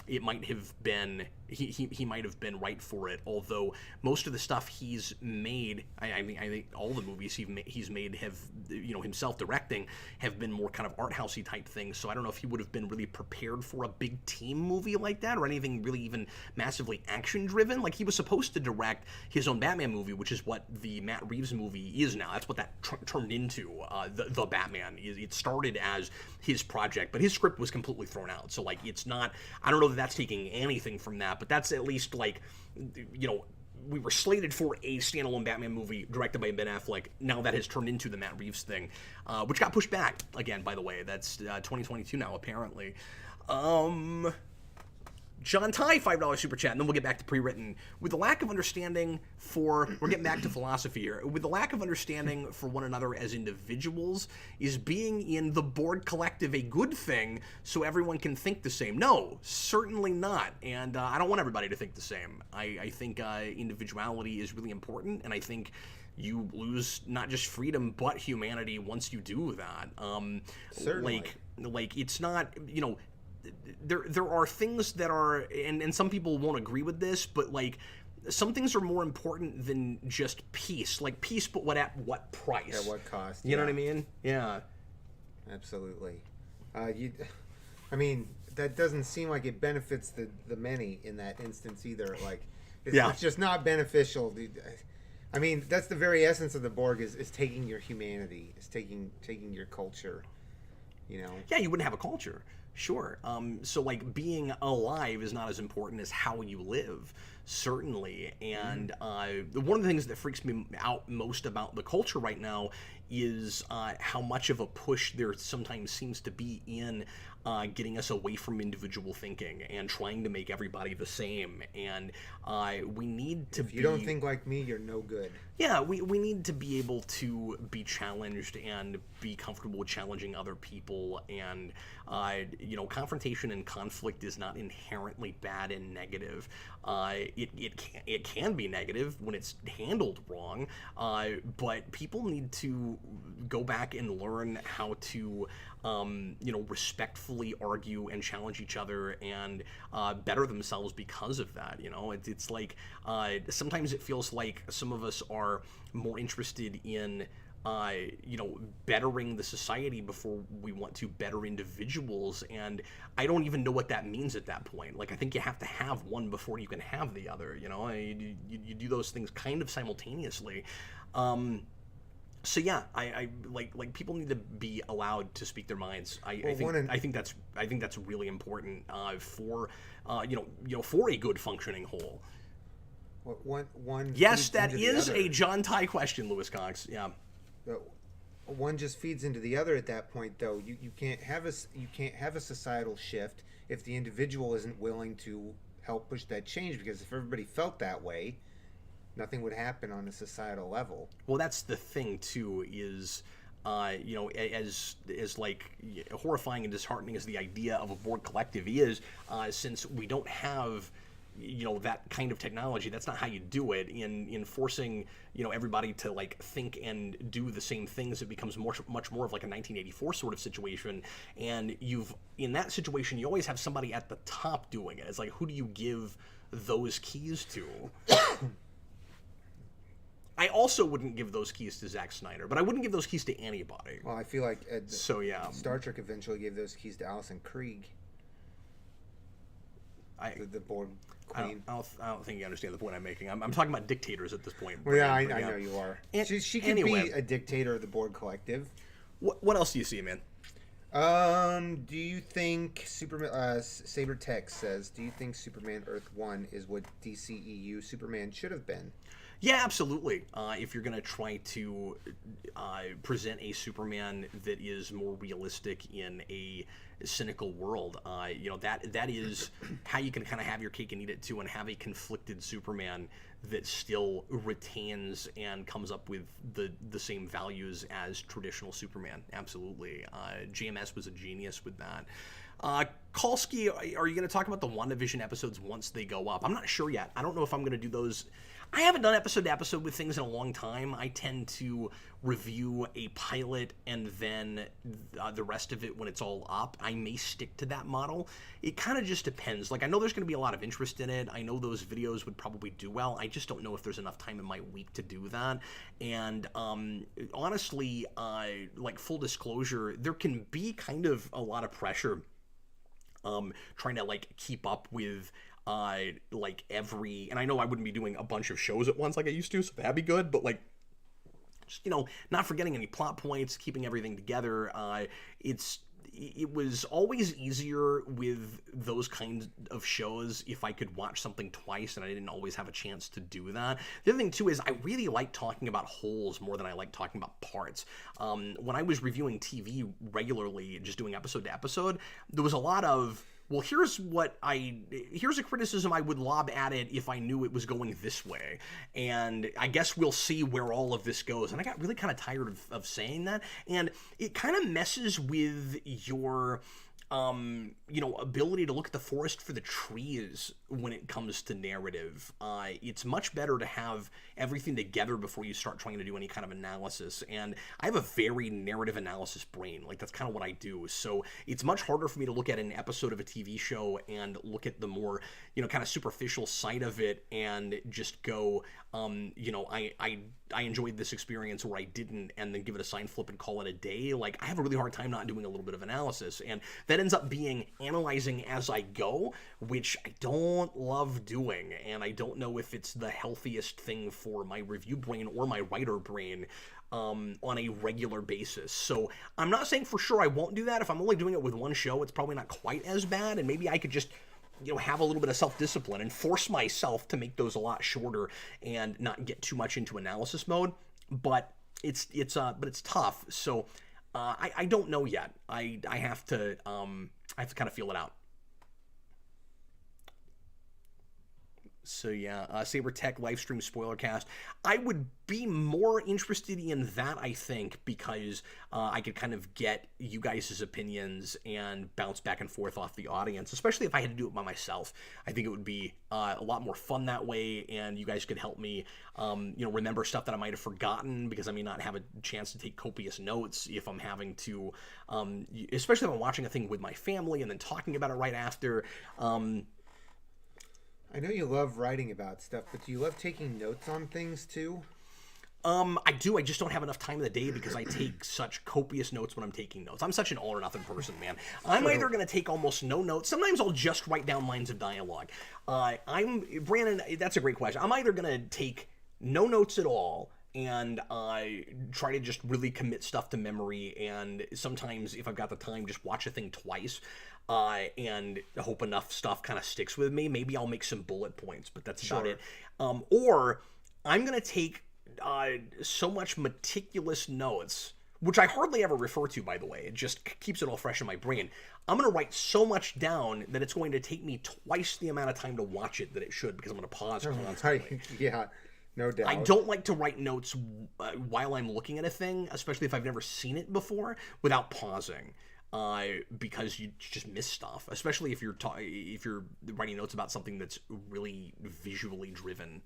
It might have been, he might have been right for it, although most of the stuff he's made, I think all the movies he's made have, you know, himself directing, have been more kind of art housey type things. So I don't know if he would have been really prepared for a big team movie like that, or anything really even massively action driven. Like, he was supposed to direct his own Batman movie, which is what the Matt Reeves movie is now. That's what that turned into, the Batman. It started as his project, but his script was completely thrown out. So like, it's not, I don't know that that's taking anything from that, but that's at least, like, you know, we were slated for a standalone Batman movie directed by Ben Affleck. Now that has turned into the Matt Reeves thing, which got pushed back again, by the way. That's 2022 now, apparently. John Ty, $5 super chat, and then we'll get back to pre-written. With the lack of understanding we're getting back to philosophy here. With the lack of understanding for one another as individuals, is being in the board collective a good thing so everyone can think the same? No, certainly not. And I don't want everybody to think the same. I think individuality is really important, and I think you lose not just freedom but humanity once you do that. Certainly. Like it's not, you know, there are things that are, and some people won't agree with this, but like, some things are more important than just peace. Like peace, but at what price? At what cost? You know what I mean? Yeah. Absolutely. I mean, that doesn't seem like it benefits the many in that instance either. Like, it's just not beneficial. I mean, that's the very essence of the Borg is taking your humanity, is taking your culture. You know? Yeah, you wouldn't have a culture. Sure. So, like, being alive is not as important as how you live, certainly. And one of the things that freaks me out most about the culture right now is how much of a push there sometimes seems to be in getting us away from individual thinking and trying to make everybody the same. And we need to If you don't think like me, you're no good. Yeah, we need to be able to be challenged and be comfortable with challenging other people. And, confrontation and conflict is not inherently bad and negative. It can be negative when it's handled wrong, but people need to go back and learn how to respectfully argue and challenge each other and better themselves because of that. It's like sometimes it feels like some of us are more interested in bettering the society before we want to better individuals, and I don't even know what that means at that point. Like, I think you have to have one before you can have the other. You do those things kind of simultaneously. So yeah, I like people need to be allowed to speak their minds. I think that's really important for for a good functioning whole. One yes, that is a John Ty question, Lewis Cox. Yeah. One just feeds into the other at that point, though. You can't have a societal shift if the individual isn't willing to help push that change. Because if everybody felt that way, nothing would happen on a societal level. Well, that's the thing too. Is as like horrifying and disheartening as the idea of a Borg collective is, since we don't have that kind of technology, that's not how you do it. In forcing everybody to like think and do the same things, it becomes much more of like a 1984 sort of situation. And in that situation you always have somebody at the top doing it. It's like, who do you give those keys to? I also wouldn't give those keys to Zack Snyder, but I wouldn't give those keys to anybody. Well, I feel like Star Trek eventually gave those keys to Alison Krieg. The Borg queen. I don't think you understand the point I'm making. I'm talking about dictators at this point. Well, yeah, I know you are. She can anyway, be a dictator of the Borg collective. What else do you see, man? Do you think Superman? Saber Tech says, do you think Superman Earth 1 is what DCEU Superman should have been? Yeah, absolutely. If you're going to try to present a Superman that is more realistic in a cynical world, that is how you can kind of have your cake and eat it too, and have a conflicted Superman that still retains and comes up with the same values as traditional Superman. Absolutely. JMS was a genius with that. Kalski, are you going to talk about the WandaVision episodes once they go up? I'm not sure yet. I don't know if I'm going to do those. I haven't done episode to episode with things in a long time. I tend to review a pilot and then the rest of it when it's all up. I may stick to that model. It kind of just depends. Like, I know there's going to be a lot of interest in it. I know those videos would probably do well. I just don't know if there's enough time in my week to do that. And honestly, like, full disclosure, there can be kind of a lot of pressure trying to like keep up with like every, and I know I wouldn't be doing a bunch of shows at once like I used to, so that'd be good, but like just, not forgetting any plot points, keeping everything together. It was always easier with those kinds of shows if I could watch something twice, and I didn't always have a chance to do that. The other thing too is I really like talking about wholes more than I like talking about parts. When I was reviewing TV regularly, just doing episode to episode, there was a lot of, well, here's a criticism I would lob at it if I knew it was going this way, and I guess we'll see where all of this goes. And I got really kind of tired of saying that, and it kind of messes with your ability to look at the forest for the trees when it comes to narrative. It's much better to have everything together before you start trying to do any kind of analysis. And I have a very narrative analysis brain. Like, that's kind of what I do. So it's much harder for me to look at an episode of a TV show and look at the more, kind of superficial side of it and just go, I enjoyed this experience, or I didn't, and then give it a sign flip and call it a day. Like, I have a really hard time not doing a little bit of analysis, and that ends up being analyzing as I go, which I don't love doing, and I don't know if it's the healthiest thing for my review brain or my writer brain on a regular basis. So I'm not saying for sure I won't do that. If I'm only doing it with one show, it's probably not quite as bad, and maybe I could just have a little bit of self-discipline and force myself to make those a lot shorter and not get too much into analysis mode. But it's tough. So I don't know yet. I have to kind of feel it out. So yeah, Saber Tech livestream spoiler cast. I would be more interested in that, I think, because I could kind of get you guys' opinions and bounce back and forth off the audience, especially if I had to do it by myself. I think it would be a lot more fun that way, and you guys could help me, remember stuff that I might have forgotten, because I may not have a chance to take copious notes if I'm having to, especially if I'm watching a thing with my family and then talking about it right after. I know you love writing about stuff, but do you love taking notes on things too? I do. I just don't have enough time in the day because I take such copious notes when I'm taking notes. I'm such an all or nothing person, man. I'm either going to take almost no notes. Sometimes I'll just write down lines of dialogue. Brandon, that's a great question. I'm either going to take no notes at all and try to just really commit stuff to memory, and sometimes, if I've got the time, just watch a thing twice, and hope enough stuff kind of sticks with me. Maybe I'll make some bullet points, but that's about it. Or I'm going to take so much meticulous notes, which I hardly ever refer to, by the way. It just keeps it all fresh in my brain. I'm going to write so much down that it's going to take me twice the amount of time to watch it that it should, because I'm going to pause constantly. Yeah. No doubt. I don't like to write notes while I'm looking at a thing, especially if I've never seen it before, without pausing, because you just miss stuff. Especially if you're writing notes about something that's really visually driven.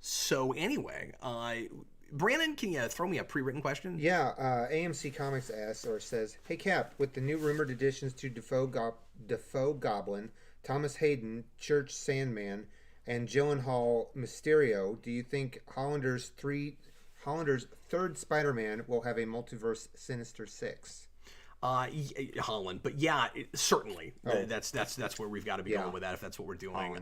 So anyway, Brandon, can you throw me a pre-written question? Yeah, AMC Comics asks or says, "Hey Cap, with the new rumored additions to Defoe Goblin, Thomas Hayden, Church Sandman, and Gyllenhaal Mysterio, do you think Hollander's third Spider-Man will have a multiverse Sinister Six?" Holland, but yeah, certainly that's where we've got to be going with that, if that's what we're doing.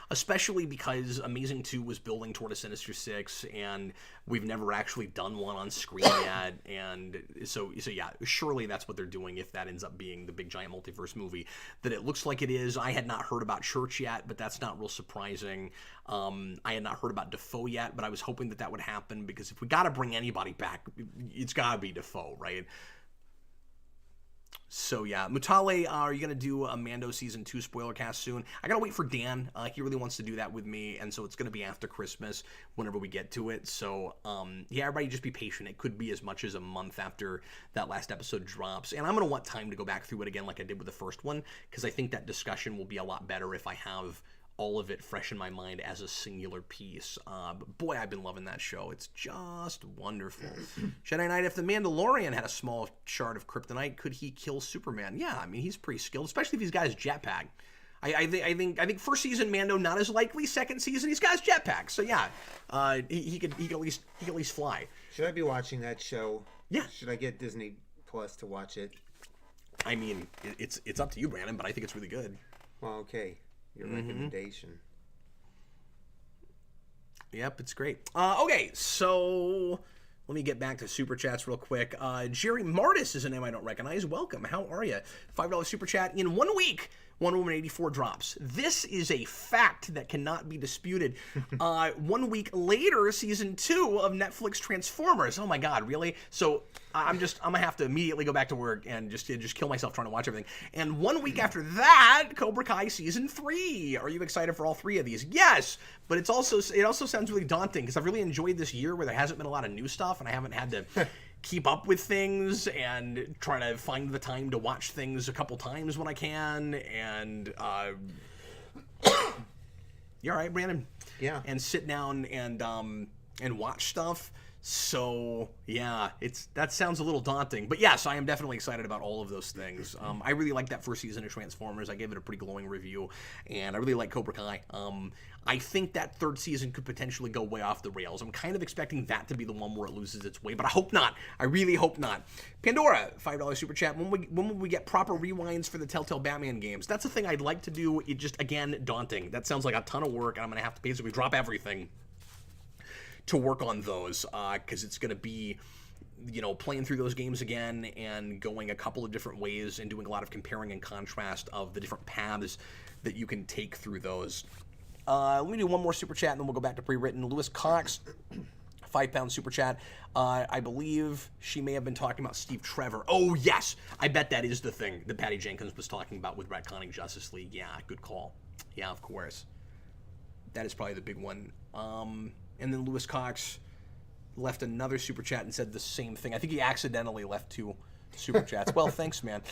Especially because Amazing 2 was building toward a Sinister Six, and we've never actually done one on screen yet, and so yeah, surely that's what they're doing if that ends up being the big giant multiverse movie that it looks like it is. I had not heard about Church yet, but that's not real surprising. I had not heard about Defoe yet, but I was hoping that would happen, because if we got to bring anybody back, it's got to be Defoe, right? So yeah, Mutale, are you going to do a Mando Season 2 spoiler cast soon? I got to wait for Dan. He really wants to do that with me, and so it's going to be after Christmas whenever we get to it. So yeah, everybody just be patient. It could be as much as a month after that last episode drops. And I'm going to want time to go back through it again like I did with the first one, because I think that discussion will be a lot better if I have all of it fresh in my mind as a singular piece. But boy, I've been loving that show. It's just wonderful. Jedi Knight, if the Mandalorian had a small shard of kryptonite, could he kill Superman? Yeah, I mean, he's pretty skilled, especially if he's got his jetpack. I think first season Mando not as likely. Second season he's got his jetpack. So yeah, he could at least fly. Should I be watching that show? Yeah. Should I get Disney Plus to watch it? I mean, it's up to you, Brandon, but I think it's really good. Well, okay. Your recommendation. Yep, it's great. Okay, so let me get back to Super Chats real quick. Jerry Martis is a name I don't recognize. Welcome. How are you? $5 Super Chat. In 1 week, Wonder Woman 84 drops. This is a fact that cannot be disputed. 1 week later, Season 2 of Netflix Transformers. Oh my God, really? So I'm gonna have to immediately go back to work and just kill myself trying to watch everything. And 1 week after that, Cobra Kai Season 3. Are you excited for all three of these? Yes, but it also sounds really daunting, because I've really enjoyed this year where there hasn't been a lot of new stuff, and I haven't had to keep up with things and try to find the time to watch things a couple times when I can. And you all right, Brandon? Yeah. And sit down and watch stuff. So yeah, that sounds a little daunting, but yes, I am definitely excited about all of those things. I really liked that first season of Transformers. I gave it a pretty glowing review, and I really like Cobra Kai. I think that third season could potentially go way off the rails. I'm kind of expecting that to be the one where it loses its way, but I hope not. I really hope not. Pandora, $5 super chat. When will we get proper rewinds for the Telltale Batman games? That's a thing I'd like to do. It just, again, daunting. That sounds like a ton of work, and I'm going to have to basically drop everything to work on those, because it's going to be, playing through those games again and going a couple of different ways and doing a lot of comparing and contrast of the different paths that you can take through those. Let me do one more super chat and then we'll go back to pre-written. Lewis Cox, £5 super chat. I believe she may have been talking about Steve Trevor. Oh, yes. I bet that is the thing that Patty Jenkins was talking about with retconning Justice League. Yeah, good call. Yeah, of course. That is probably the big one. And then Lewis Cox left another super chat and said the same thing. I think he accidentally left 2 super chats. Well, thanks, man.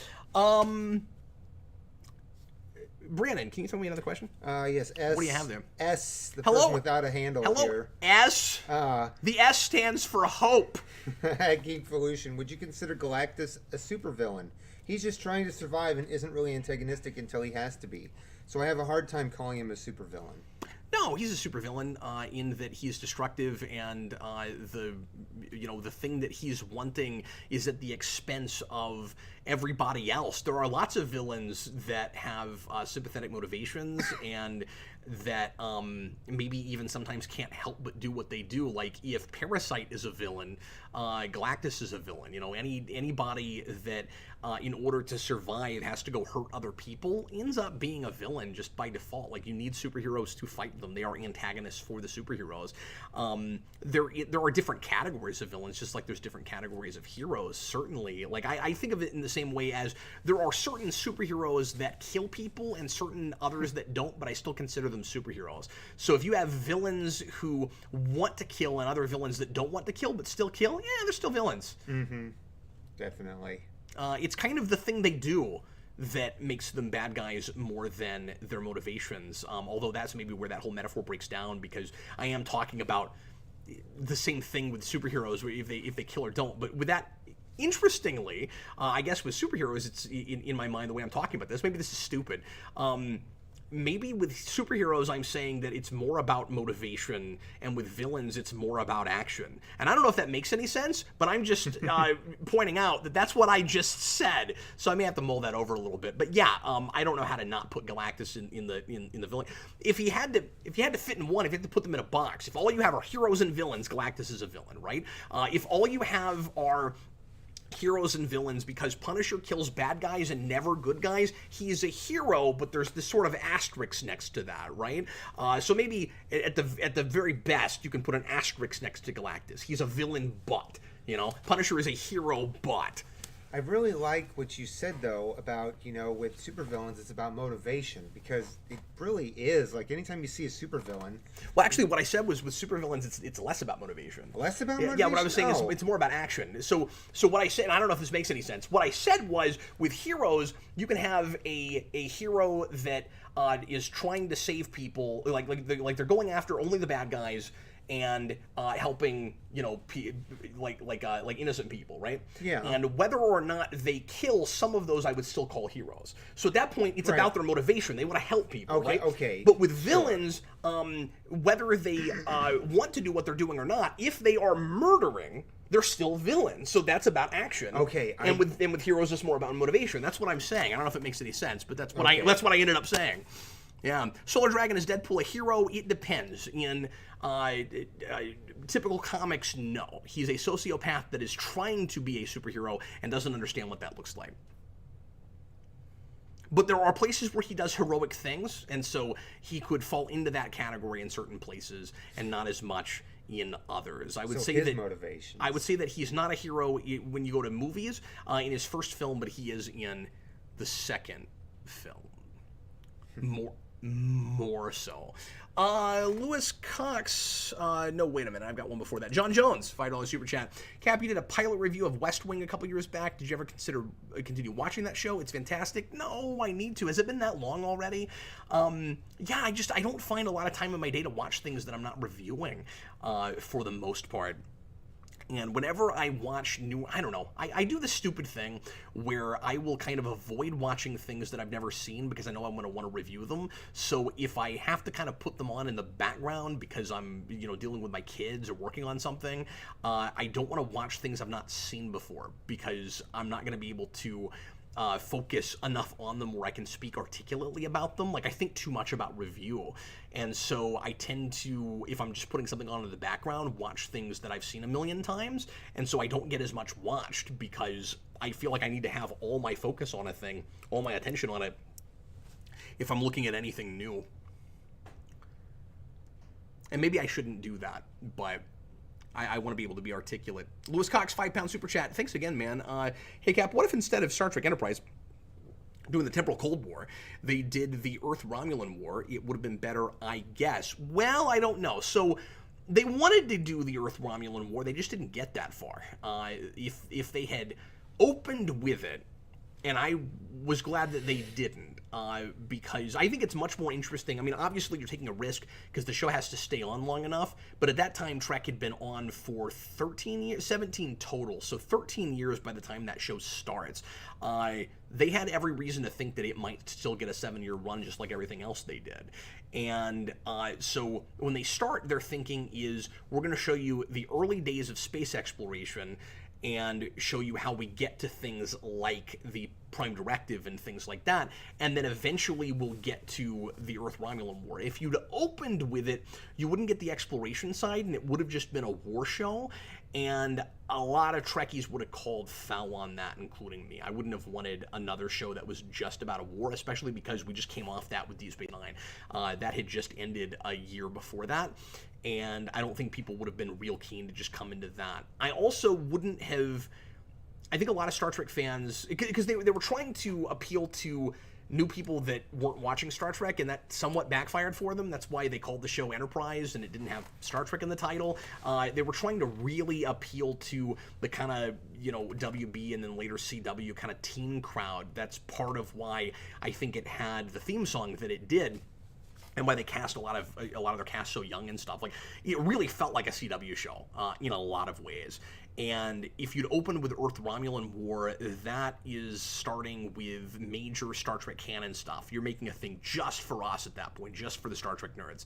Brandon, can you tell me another question? Yes. S, what do you have there? S, the Hello? person without a handle here. S. The S stands for hope. Geek Evolution. Would you consider Galactus a supervillain? He's just trying to survive and isn't really antagonistic until he has to be. So I have a hard time calling him a supervillain. No, he's a supervillain in that he's destructive, and the thing that he's wanting is at the expense of everybody else. There are lots of villains that have sympathetic motivations and that maybe even sometimes can't help but do what they do. Like if Parasite is a villain, Galactus is a villain. Anybody that in order to survive has to go hurt other people ends up being a villain just by default. Like you need superheroes to fight them. They are antagonists for the superheroes. There are different categories of villains, just like there's different categories of heroes, certainly. Like I think of it in the same way as there are certain superheroes that kill people and certain others that don't, but I still consider them superheroes. So if you have villains who want to kill and other villains that don't want to kill but still kill, yeah, they're still villains. Mm-hmm. Definitely. It's kind of the thing they do that makes them bad guys more than their motivations. Although that's maybe where that whole metaphor breaks down, because I am talking about the same thing with superheroes, where if they kill or don't. But with that, interestingly, I guess with superheroes, it's in my mind the way I'm talking about this. Maybe this is stupid. Maybe with superheroes, I'm saying that it's more about motivation, and with villains, it's more about action. And I don't know if that makes any sense, but I'm just pointing out that that's what I just said. So I may have to mull that over a little bit. But yeah, I don't know how to not put Galactus in the villain. If he had to fit in one, if you had to put them in a box, if all you have are heroes and villains, Galactus is a villain, right? If all you have are heroes and villains, because Punisher kills bad guys and never good guys, he's a hero, but there's this sort of asterisk next to that, right? So maybe at the very best, you can put an asterisk next to Galactus. He's a villain, but, Punisher is a hero, but. I really like what you said, though, about, with supervillains, it's about motivation, because it really is. Like, anytime you see a supervillain... Well, actually, what I said was with supervillains, it's less about motivation. Less about motivation? Yeah, what I was saying is it's more about action. So what I said, and I don't know if this makes any sense, what I said was, with heroes, you can have a hero that is trying to save people, like they're going after only the bad guys, and helping, like innocent people, right? Yeah. And whether or not they kill, some of those I would still call heroes. So at that point, it's about their motivation. They want to help people, right? Okay. But with villains, whether they want to do what they're doing or not, if they are murdering, they're still villains. So that's about action. Okay. And with heroes, it's more about motivation. That's what I'm saying. I don't know if it makes any sense, but that's what I ended up saying. Yeah. Solar Dragon, is Deadpool a hero? It depends. In typical comics, no. He's a sociopath that is trying to be a superhero and doesn't understand what that looks like. But there are places where he does heroic things, and so he could fall into that category in certain places and not as much in others. I would say that he's not a hero when you go to movies in his first film, but he is in the second film. more so. Lewis Cox, no, wait a minute, I've got one before that. John Jones, $5 super chat. Cap, you did a pilot review of West Wing a couple years back. Did you ever continue watching that show? It's fantastic. No, I need to. Has it been that long already? Yeah, I don't find a lot of time in my day to watch things that I'm not reviewing, for the most part. And whenever I watch I don't know, I do the stupid thing where I will kind of avoid watching things that I've never seen because I know I'm going to want to review them. So if I have to kind of put them on in the background because I'm, dealing with my kids or working on something, I don't want to watch things I've not seen before because I'm not going to be able to focus enough on them where I can speak articulately about them. Like, I think too much about review. And so I tend to, if I'm just putting something on in the background, watch things that I've seen a million times. And so I don't get as much watched because I feel like I need to have all my focus on a thing, all my attention on it, if I'm looking at anything new. And maybe I shouldn't do that, but I want to be able to be articulate. Lewis Cox, £5 super chat. Thanks again, man. Hey, Cap, what if instead of Star Trek Enterprise doing the Temporal Cold War, they did the Earth-Romulan War? It would have been better, I guess. Well, I don't know. So they wanted to do the Earth-Romulan War. They just didn't get that far. If they had opened with it, and I was glad that they didn't, because I think it's much more interesting. I mean, obviously you're taking a risk because the show has to stay on long enough, but at that time Trek had been on for 13 years, 17 total, so 13 years by the time that show starts. They had every reason to think that it might still get a 7-year run just like everything else they did. And so when they start, their thinking is, we're going to show you the early days of space exploration and show you how we get to things like the Prime Directive and things like that, and then eventually we'll get to the Earth-Romulan War. If you'd opened with it, you wouldn't get the exploration side, and it would have just been a war show, and a lot of Trekkies would have called foul on that, including me. I wouldn't have wanted another show that was just about a war, especially because we just came off that with Deep Space Nine. That had just ended a year before that, and I don't think people would have been real keen to just come into that. I also wouldn't have... I think a lot of Star Trek fans, because they were trying to appeal to new people that weren't watching Star Trek, and that somewhat backfired for them. That's why they called the show Enterprise, and it didn't have Star Trek in the title. They were trying to really appeal to the kind of, WB and then later CW kind of teen crowd. That's part of why I think it had the theme song that it did, and why they cast a lot of their cast so young and stuff. Like, it really felt like a CW show in a lot of ways. And if you'd opened with Earth-Romulan War, that is starting with major Star Trek canon stuff. You're making a thing just for us at that point, just for the Star Trek nerds.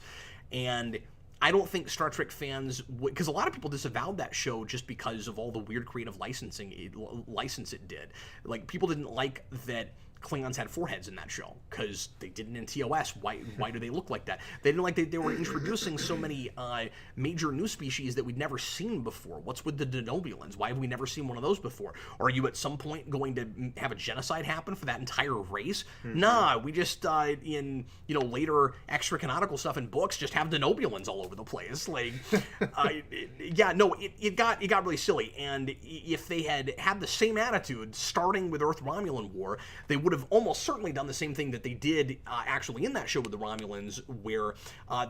And I don't think Star Trek fans would, because a lot of people disavowed that show just because of all the weird creative license it did. Like, people didn't like that Klingons had foreheads in that show because they didn't in TOS. Why do they look like that? They didn't like that they were introducing so many major new species that we'd never seen before. What's with the Denobulans? Why have we never seen one of those before? Or are you at some point going to have a genocide happen for that entire race? Mm-hmm. Nah, we just in later extra-canonical stuff in books just have Denobulans all over the place. Like, it got really silly. And if they had the same attitude starting with Earth-Romulan War, they would have almost certainly done the same thing that they did actually in that show with the Romulans, where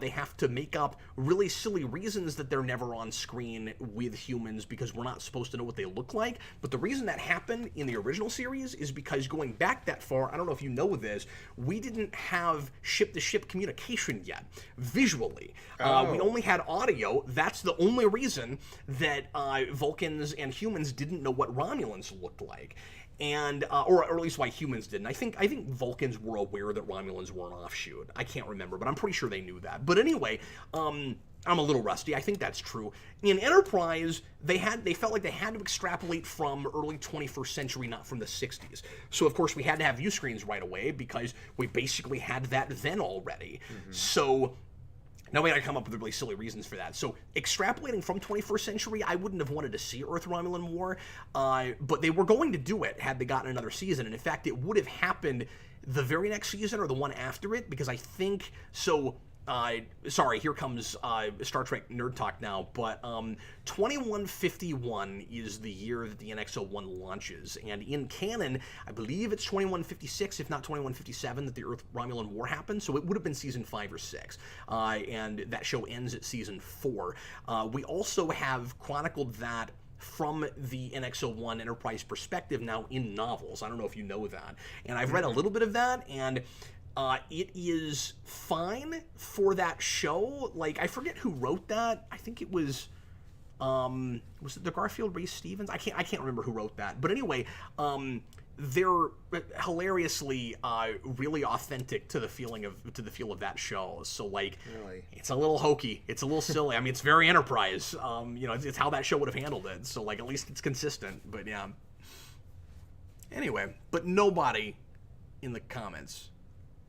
they have to make up really silly reasons that they're never on screen with humans because we're not supposed to know what they look like. But the reason that happened in the original series is because going back that far, I don't know if you know this, we didn't have ship-to-ship communication yet, visually. We only had audio. That's the only reason that Vulcans and humans didn't know what Romulans looked like. And or at least why humans didn't. I think Vulcans were aware that Romulans were an offshoot. I can't remember, but I'm pretty sure they knew that. But anyway, I'm a little rusty. I think that's true. In Enterprise, they felt like they had to extrapolate from early 21st century, not from the 60s. So of course we had to have view screens right away because we basically had that then already. Mm-hmm. So now we gotta come up with really silly reasons for that. So extrapolating from 21st century, I wouldn't have wanted to see Earth-Romulan War, but they were going to do it had they gotten another season. And in fact, it would have happened the very next season or the one after it, because I think, so sorry, here comes Star Trek nerd talk now, but 2151 is the year that the NX-01 launches, and in canon, I believe it's 2156, if not 2157, that the Earth-Romulan War happened, so it would have been Season 5 or 6, and that show ends at Season 4. We also have chronicled that from the NX-01 Enterprise perspective now in novels. I don't know if you know that, and I've read a little bit of that, and it is fine for that show. Like, I forget who wrote that. I think it was it the Garfield Ray Stevens? I can't remember who wrote that. But anyway, they're hilariously really authentic to the feel of that show. So like, really? It's a little hokey. It's a little silly. I mean, it's very Enterprise. It's how that show would have handled it. So like, at least it's consistent. But yeah. Anyway, but nobody in the comments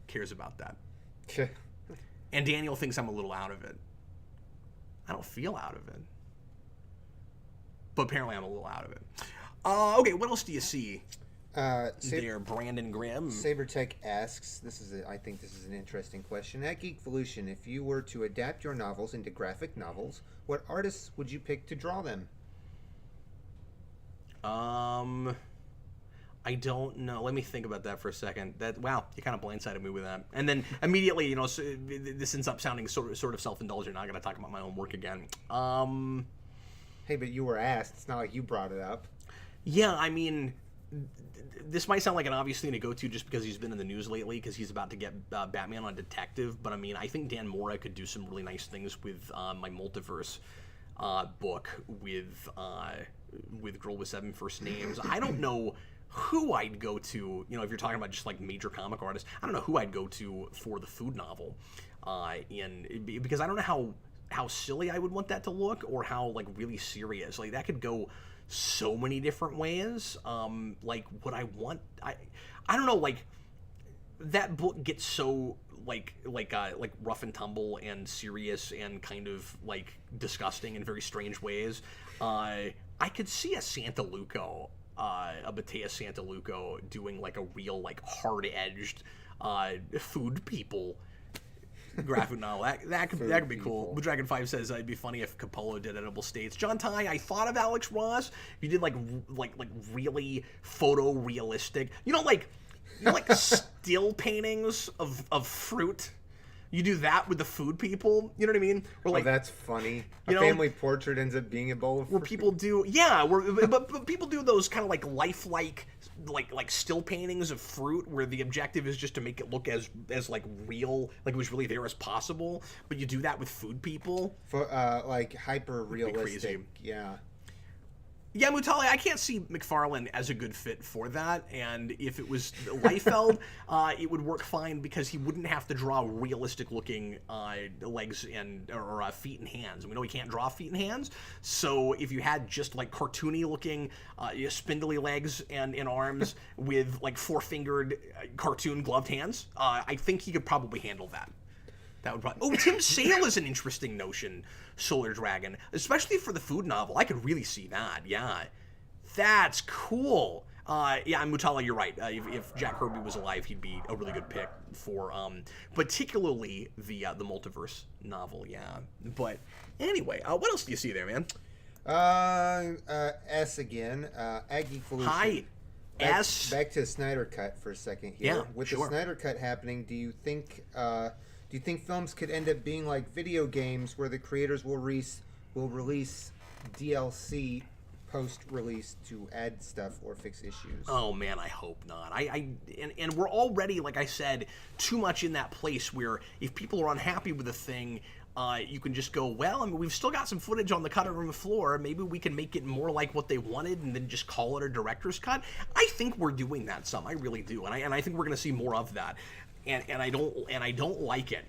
cares about that. And Daniel thinks I'm a little out of it. I don't feel out of it. But apparently I'm a little out of it. Okay, what else do you see there, Brandon Grimm? Sabertech asks, I think this is an interesting question. At Geekvolution, if you were to adapt your novels into graphic novels, what artists would you pick to draw them? I don't know. Let me think about that for a second. Wow, you kind of blindsided me with that. And then immediately, so this ends up sounding sort of self-indulgent. I'm going to talk about my own work again. Hey, but you were asked. It's not like you brought it up. Yeah, I mean, this might sound like an obvious thing to go to just because he's been in the news lately, because he's about to get Batman on Detective. But I mean, I think Dan Mora could do some really nice things with my multiverse book with Girl with 7 First Names. I don't know who I'd go to, if you're talking about just like major comic artists. I don't know who I'd go to for the food novel, because I don't know how silly I would want that to look, or how like really serious. Like that could go so many different ways. Like what I want, I don't know. Like that book gets so like rough and tumble and serious and kind of like disgusting in very strange ways. I could see a Santaluco. A Mateus Santaluco doing like a real like hard-edged food people graphic novel. That could be cool. Dragon 5 says it'd be funny if Capullo did Edible States. John Ty, I thought of Alex Ross. If you did like really photorealistic, like still paintings of fruit. You do that with the food people, you know what I mean? Or like, that's funny. A family portrait ends up being a bowl of fruit. Where people do, but people do those kind of like lifelike, like still paintings of fruit, where the objective is just to make it look as like real, like it was really there as possible. But you do that with food people, for like hyper realistic, yeah. Yeah, Mutali, I can't see McFarlane as a good fit for that, and if it was Liefeld, it would work fine because he wouldn't have to draw realistic-looking legs or feet and hands. We know he can't draw feet and hands, so if you had just like cartoony-looking, spindly legs and arms with like four-fingered cartoon gloved hands, I think he could probably handle that. That would probably... Oh, Tim Sale is an interesting notion, Solar Dragon. Especially for the food novel. I could really see that, yeah. That's cool. Yeah, Mutala, you're right. If Jack Kirby was alive, he'd be a really good pick for particularly the multiverse novel, yeah. But anyway, what else do you see there, man? S again. Aggie Felicia. Hi, S. Back to Snyder Cut for a second here. Yeah, With sure. the Snyder Cut happening, do you think films could end up being like video games where the creators will release DLC post-release to add stuff or fix issues? Oh man, I hope not. And we're already, like I said, too much in that place where if people are unhappy with a thing, you can just go, well, I mean, we've still got some footage on the cutting room floor. Maybe we can make it more like what they wanted and then just call it a director's cut. I think we're doing that some. I really do, and I think we're going to see more of that. And I don't like it.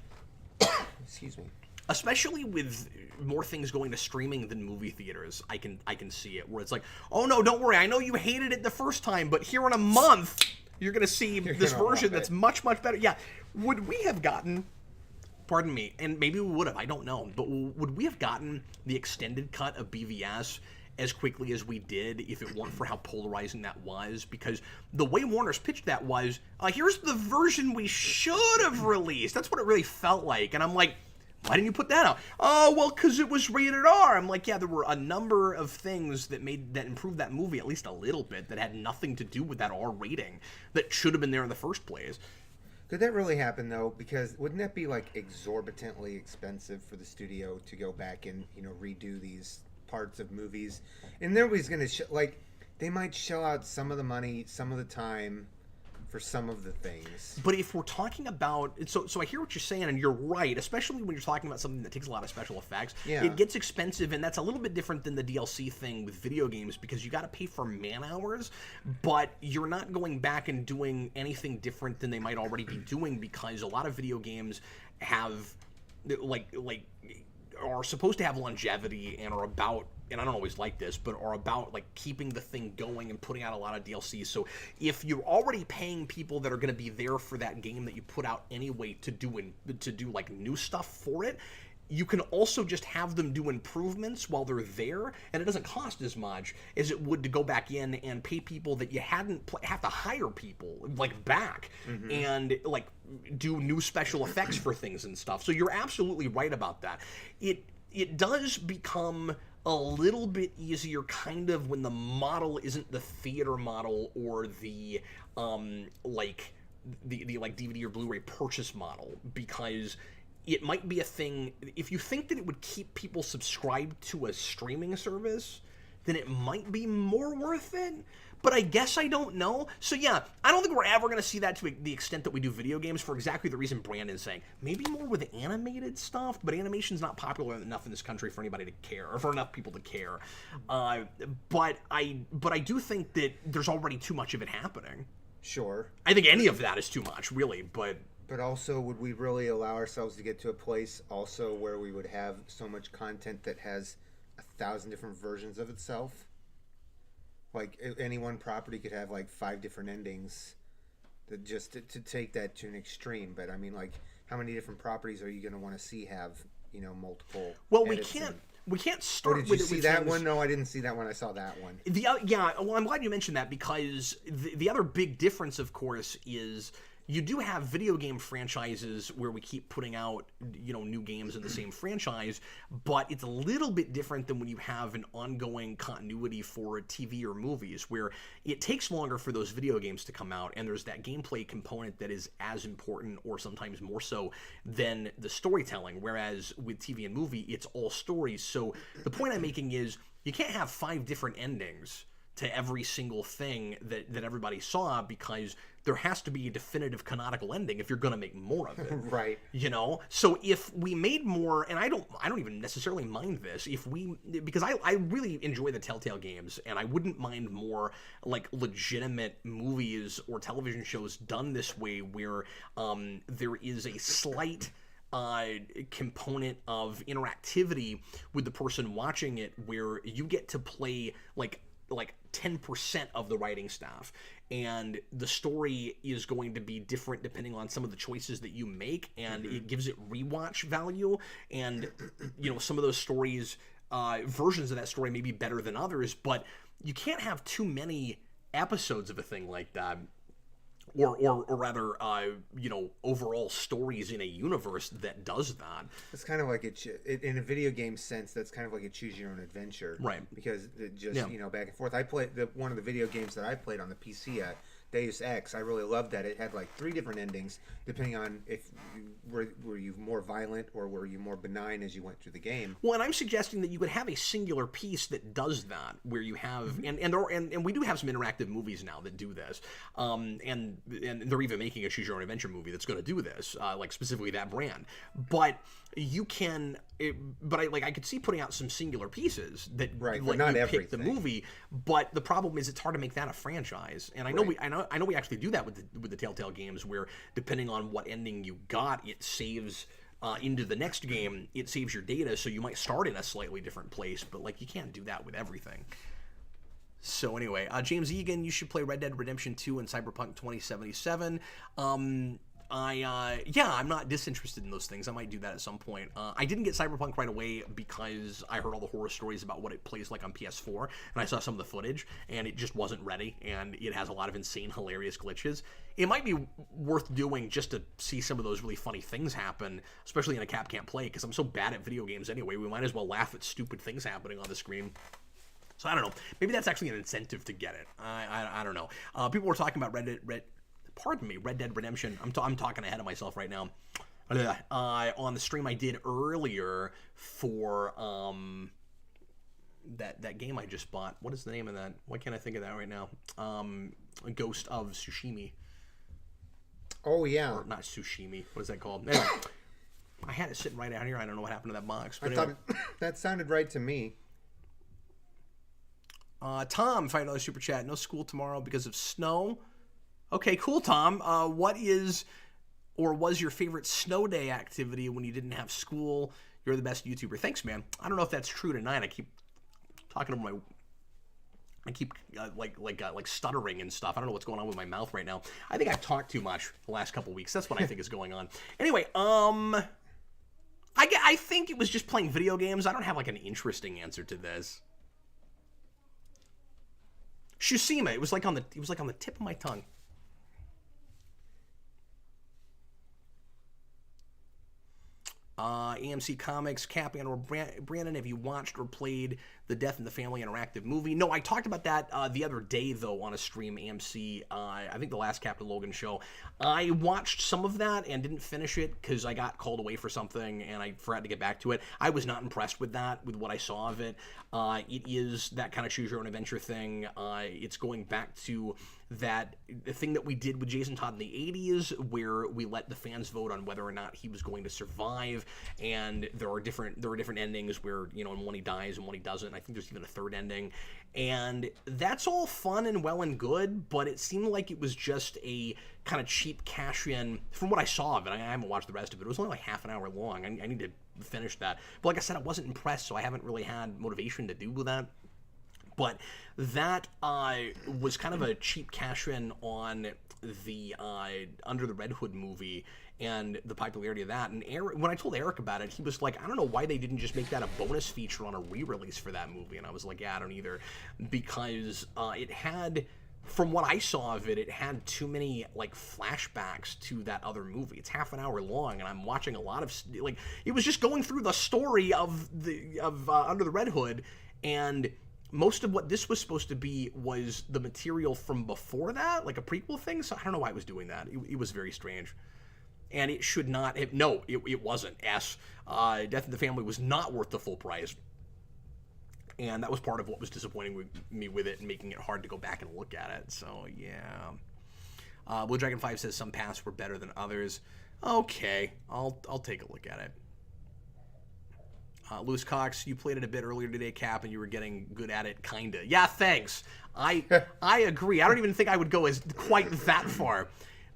Excuse me. Especially with more things going to streaming than movie theaters, I can see it where it's like, oh no, don't worry, I know you hated it the first time, but here in a month you're gonna see this version that's much better. Yeah, would we have gotten? Pardon me, and maybe we would have. I don't know, but would we have gotten the extended cut of BVS as quickly as we did if it weren't for how polarizing that was, because the way Warner's pitched that was, here's the version we should have released. That's what it really felt like. And I'm like, why didn't you put that out? Oh, well, because it was rated R. I'm like, yeah, there were a number of things that improved that movie at least a little bit that had nothing to do with that R rating that should have been there in the first place. Could that really happen, though? Because wouldn't that be, like, exorbitantly expensive for the studio to go back and, redo these parts of movies? And nobody's going to, they might shell out some of the money, some of the time for some of the things. But if we're talking about... So I hear what you're saying, and you're right, especially when you're talking about something that takes a lot of special effects. Yeah. It gets expensive, and that's a little bit different than the DLC thing with video games, because you got to pay for man-hours, but you're not going back and doing anything different than they might already be doing, because a lot of video games have... are supposed to have longevity and are about, and I don't always like this, but are about keeping the thing going and putting out a lot of DLC. So if you're already paying people that are going to be there for that game that you put out anyway to do new stuff for it, you can also just have them do improvements while they're there, and it doesn't cost as much as it would to go back in and pay people that you have to hire people back and do new special effects for things and stuff. So you're absolutely right about that. It does become a little bit easier kind of when the model isn't the theater model or the DVD or Blu-ray purchase model, because it might be a thing. If you think that it would keep people subscribed to a streaming service, then it might be more worth it. But I guess I don't know. So yeah, I don't think we're ever going to see that to the extent that we do video games, for exactly the reason Brandon's saying. Maybe more with animated stuff, but animation's not popular enough in this country for anybody to care, or for enough people to care. But I do think that there's already too much of it happening. Sure. I think any of that is too much, really, but... But also, would we really allow ourselves to get to a place also where we would have so much content that has 1,000 different versions of itself? Like, any one property could have 5 different endings, that just to take that to an extreme. But I mean, how many different properties are you going to want to see have multiple? Well, we can't start. Did you see that one? No, I didn't see that one. I saw that one. Yeah. Well, I'm glad you mentioned that, because the other big difference, of course, is you do have video game franchises where we keep putting out, new games in the same franchise, but it's a little bit different than when you have an ongoing continuity for TV or movies, where it takes longer for those video games to come out, and there's that gameplay component that is as important, or sometimes more so, than the storytelling, whereas with TV and movie, it's all stories. So the point I'm making is, you can't have 5 different endings to every single thing that everybody saw, because there has to be a definitive canonical ending if you're going to make more of it. Right. So if we made more, and I don't even necessarily mind this, because I really enjoy the Telltale games, and I wouldn't mind more legitimate movies or television shows done this way, where there is a slight component of interactivity with the person watching it, where you get to play like 10% of the writing staff, and the story is going to be different depending on some of the choices that you make, and it gives it rewatch value. And some of those stories, versions of that story may be better than others, but you can't have too many episodes of a thing like that, or rather, overall stories in a universe that does that. It's kind of like in a video game sense. That's kind of like a choose your own adventure, right? Because it just back and forth. I played one of the video games that I played on the PC, Deus Ex. I really loved that. It had 3 different endings depending on if were you more violent or were you more benign as you went through the game. Well, and I'm suggesting that you could have a singular piece that does that, where you have and we do have some interactive movies now that do this, and they're even making a choose your own adventure movie that's going to do this, specifically that brand. But you can, I could see putting out some singular pieces that but not you everything. pick the movie. But the problem is, it's hard to make that a franchise. And I know we actually do that with the Telltale games, where depending on what ending you got, it saves into the next game. It saves your data, so you might start in a slightly different place. But you can't do that with everything. So anyway, James Egan, you should play Red Dead Redemption 2 and Cyberpunk 2077. I'm not disinterested in those things. I might do that at some point. I didn't get Cyberpunk right away because I heard all the horror stories about what it plays like on PS4, and I saw some of the footage, and it just wasn't ready, and it has a lot of insane, hilarious glitches. It might be worth doing just to see some of those really funny things happen, especially in a Cap Can't Play, because I'm so bad at video games anyway. We might as well laugh at stupid things happening on the screen. So I don't know. Maybe that's actually an incentive to get it. I don't know. People were talking about Red Dead Redemption. I'm talking ahead of myself right now. On the stream I did earlier for that game I just bought. What is the name of that? Why can't I think of that right now? Ghost of Tsushima. Oh yeah. Or not Tsushima. What is that called? Anyway, I had it sitting right out here. I don't know what happened to that box. But I thought that sounded right to me. Tom, $5 super chat. No school tomorrow because of snow. Okay, cool, Tom. What is or was your favorite snow day activity when you didn't have school? You're the best YouTuber. Thanks, man. I don't know if that's true tonight. I keep talking to like stuttering and stuff. I don't know what's going on with my mouth right now. I think I've talked too much the last couple weeks. That's what I think is going on. Anyway, I think it was just playing video games. I don't have like an interesting answer to this. Tsushima. It was like on the tip of my tongue. AMC Comics, Capian or Brandon, have you watched or played the Death in the Family interactive movie? No, I talked about that the other day, though, on a stream, AMC, I think the last Captain Logan show. I watched some of that and didn't finish it because I got called away for something and I forgot to get back to it. I was not impressed with that, with what I saw of it. It is that kind of choose-your-own-adventure thing. It's going back to that thing that we did with Jason Todd in the 80s, where we let the fans vote on whether or not he was going to survive, and there are different endings where, you know, in one he dies and one he doesn't. I think there's even a third ending, and that's all fun and well and good, but it seemed like it was just a kind of cheap cash-in from what I saw of it. I haven't watched the rest of it. It was only like half an hour long. I need to finish that. But like I said, I wasn't impressed, so I haven't really had motivation to do that. But that was kind of a cheap cash-in on the Under the Red Hood movie and the popularity of that. And Eric, when I told Eric about it, he was like, I don't know why they didn't just make that a bonus feature on a re-release for that movie. And I was like, yeah, I don't either. Because it had, from what I saw of it, it had too many like flashbacks to that other movie. It's half an hour long, and I'm watching a lot of, like, it was just going through the story of Under the Red Hood, and most of what this was supposed to be was the material from before that, like a prequel thing. So I don't know why it was doing that. It was very strange. And it should not have, no, it wasn't. Death in the Family was not worth the full price. And that was part of what was disappointing with me with it and making it hard to go back and look at it. So, yeah. Blue Dragon 5 says some paths were better than others. Okay, I'll take a look at it. Lewis Cox, you played it a bit earlier today, Cap, and you were getting good at it, kinda. Yeah, thanks. I agree. I don't even think I would go as quite that far.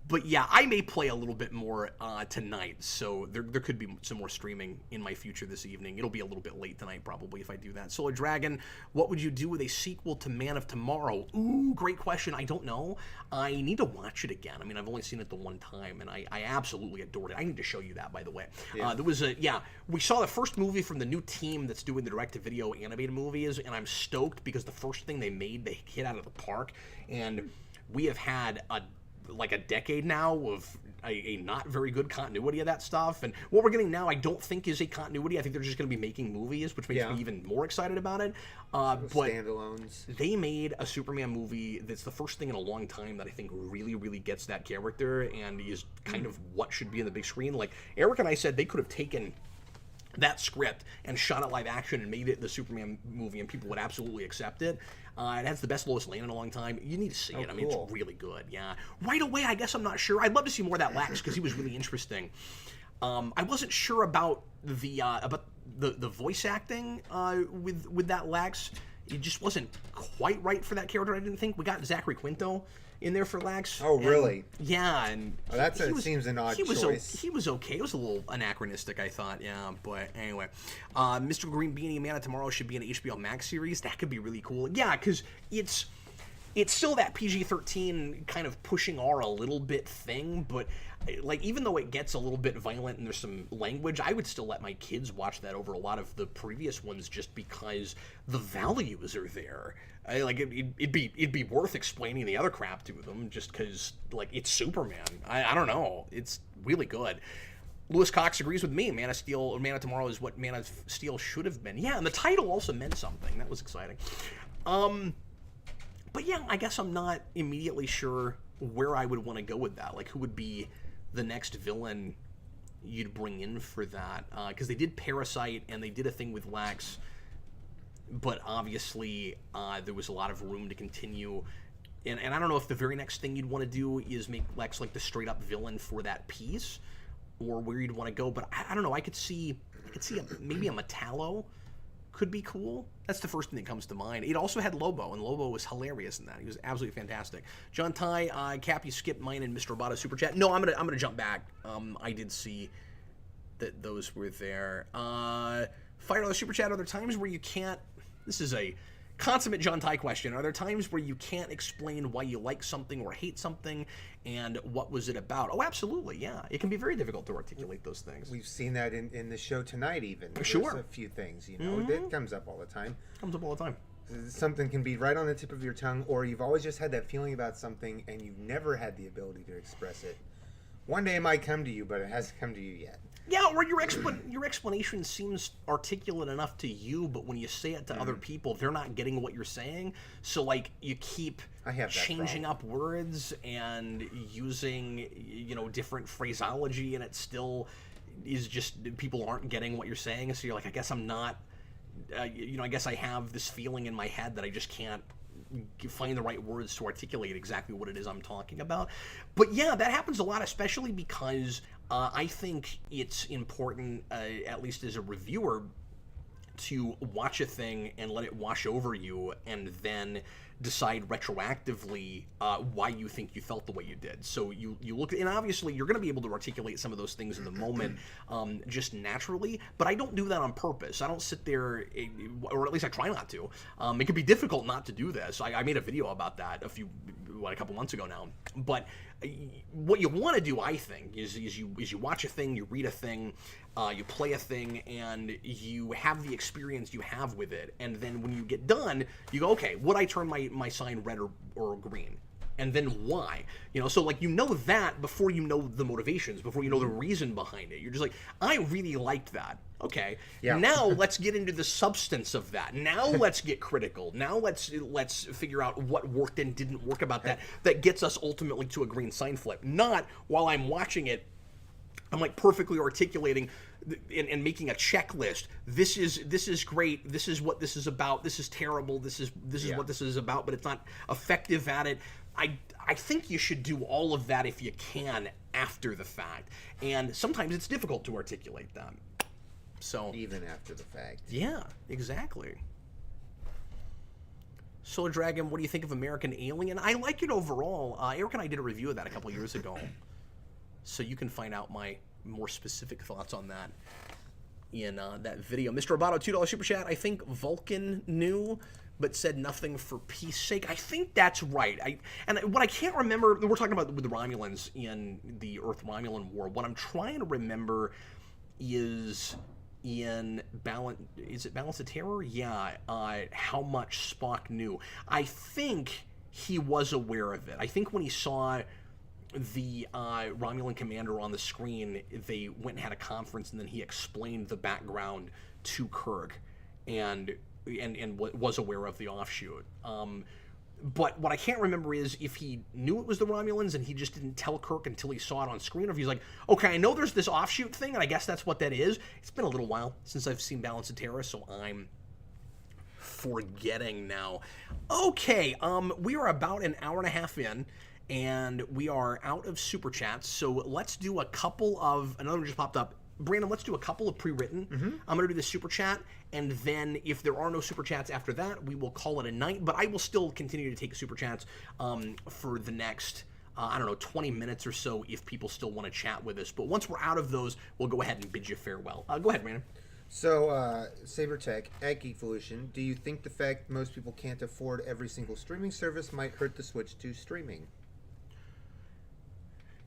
But yeah, I may play a little bit more tonight, so there could be some more streaming in my future this evening. It'll be a little bit late tonight, probably, if I do that. Solar Dragon, what would you do with a sequel to Man of Tomorrow? Ooh, great question. I don't know. I need to watch it again. I mean, I've only seen it the one time, and I absolutely adored it. I need to show you that, by the way. Yeah. We saw the first movie from the new team that's doing the direct-to-video animated movies, and I'm stoked because the first thing they made, they hit out of the park, and we have had a decade now of a not very good continuity of that stuff. And what we're getting now, I don't think is a continuity. I think they're just going to be making movies, which makes me even more excited about it. But standalones. They made a Superman movie that's the first thing in a long time that I think really, really gets that character and is kind of what should be in the big screen. Like, Eric and I said they could have taken that script and shot it live action and made it the Superman movie, and people would absolutely accept it. It has the best Lois Lane in a long time. You need to see it. I mean, it's really good. Yeah. Right away, I guess I'm not sure. I'd love to see more of that Lex because he was really interesting. I wasn't sure about the voice acting with that Lex. It just wasn't quite right for that character. I didn't think. We got Zachary Quinto in there for Lex. Oh, really? Yeah, and seems an odd choice. He was okay. It was a little anachronistic, I thought. Yeah, but anyway, Mr. Green Beanie, Man of Tomorrow should be an HBO Max series. That could be really cool. Yeah, because it's still that PG-13 kind of pushing R a little bit thing, but like even though it gets a little bit violent and there's some language, I would still let my kids watch that over a lot of the previous ones just because the values are there. It'd be worth explaining the other crap to them just because like it's Superman. I don't know, it's really good. Lewis Cox agrees with me. Man of Steel, or Man of Tomorrow is what Man of Steel should have been. Yeah, and the title also meant something. That was exciting. But yeah, I guess I'm not immediately sure where I would want to go with that. Like, who would be the next villain you'd bring in for that? Because they did Parasite, and they did a thing with Lex, but obviously there was a lot of room to continue. And I don't know if the very next thing you'd want to do is make Lex like the straight-up villain for that piece, or where you'd want to go. But I don't know. I could see maybe a Metallo could be cool. That's the first thing that comes to mind. It also had Lobo, and Lobo was hilarious in that. He was absolutely fantastic. John Ty, Cap, you skipped mine and Mr. Roboto super chat. No, I'm gonna jump back. I did see that those were there. Fire on the super chat. Are there times where you can't? This is a consummate John Ty question. Are there times where you can't explain why you like something or hate something, and what was it about? Oh, absolutely, yeah. It can be very difficult to articulate those things. We've seen that in the show tonight even. Sure. There's a few things, that comes up all the time. Comes up all the time. Something can be right on the tip of your tongue, or you've always just had that feeling about something, and you've never had the ability to express it. One day it might come to you, but it hasn't come to you yet. Yeah, or your explanation seems articulate enough to you, but when you say it to other people, they're not getting what you're saying. So, like, you keep changing up words and using, different phraseology, and it still is just people aren't getting what you're saying. So you're like, I guess I'm not, I guess I have this feeling in my head that I just can't find the right words to articulate exactly what it is I'm talking about. But yeah, that happens a lot, especially because I think it's important, at least as a reviewer, to watch a thing and let it wash over you and then decide retroactively why you think you felt the way you did. So you look, and obviously you're going to be able to articulate some of those things in the moment just naturally, but I don't do that on purpose. I don't sit there, or at least I try not to. It can be difficult not to do this. I made a video about that a couple months ago now. But what you want to do, I think, is you watch a thing, you read a thing, you play a thing, and you have the experience you have with it. And then when you get done, you go, okay, would I turn my sign red or green? And then why? So like that before you know the motivations, before you know the reason behind it. You're just like, I really liked that. Okay. Yeah. Now let's get into the substance of that. Now let's get critical. Now let's figure out what worked and didn't work about that gets us ultimately to a green sign flip. Not while I'm watching it, I'm like perfectly articulating and making a checklist. This is great. This is what this is about. This is terrible. This is what this is about, but it's not effective at it. I think you should do all of that if you can after the fact. And sometimes it's difficult to articulate them. So even after the fact. Yeah, exactly. Solar Dragon, what do you think of American Alien? I like it overall. Eric and I did a review of that a couple years ago. So you can find out my more specific thoughts on that in that video. Mr. Roboto, $2 super chat. I think Vulcan knew, but said nothing for peace sake. I think that's right. What I can't remember, we're talking about with the Romulans in the Earth-Romulan War. What I'm trying to remember is in Balance of Terror? Yeah, how much Spock knew. I think he was aware of it. I think when he saw the Romulan commander on the screen, they went and had a conference, and then he explained the background to Kirk, and was aware of the offshoot. But what I can't remember is if he knew it was the Romulans and he just didn't tell Kirk until he saw it on screen, or if he's like, okay, I know there's this offshoot thing, and I guess that's what that is. It's been a little while since I've seen Balance of Terror, so I'm forgetting now. Okay, we are about an hour and a half in, and we are out of super chats, so let's do a couple of, another one just popped up. Brandon, let's do a couple of pre-written. I'm going to do the super chat, and then if there are no super chats after that, we will call it a night, but I will still continue to take super chats for the next, 20 minutes or so if people still want to chat with us. But once we're out of those, we'll go ahead and bid you farewell. Go ahead, Brandon. So, Sabertech at Geekvolution, do you think the fact most people can't afford every single streaming service might hurt the switch to streaming?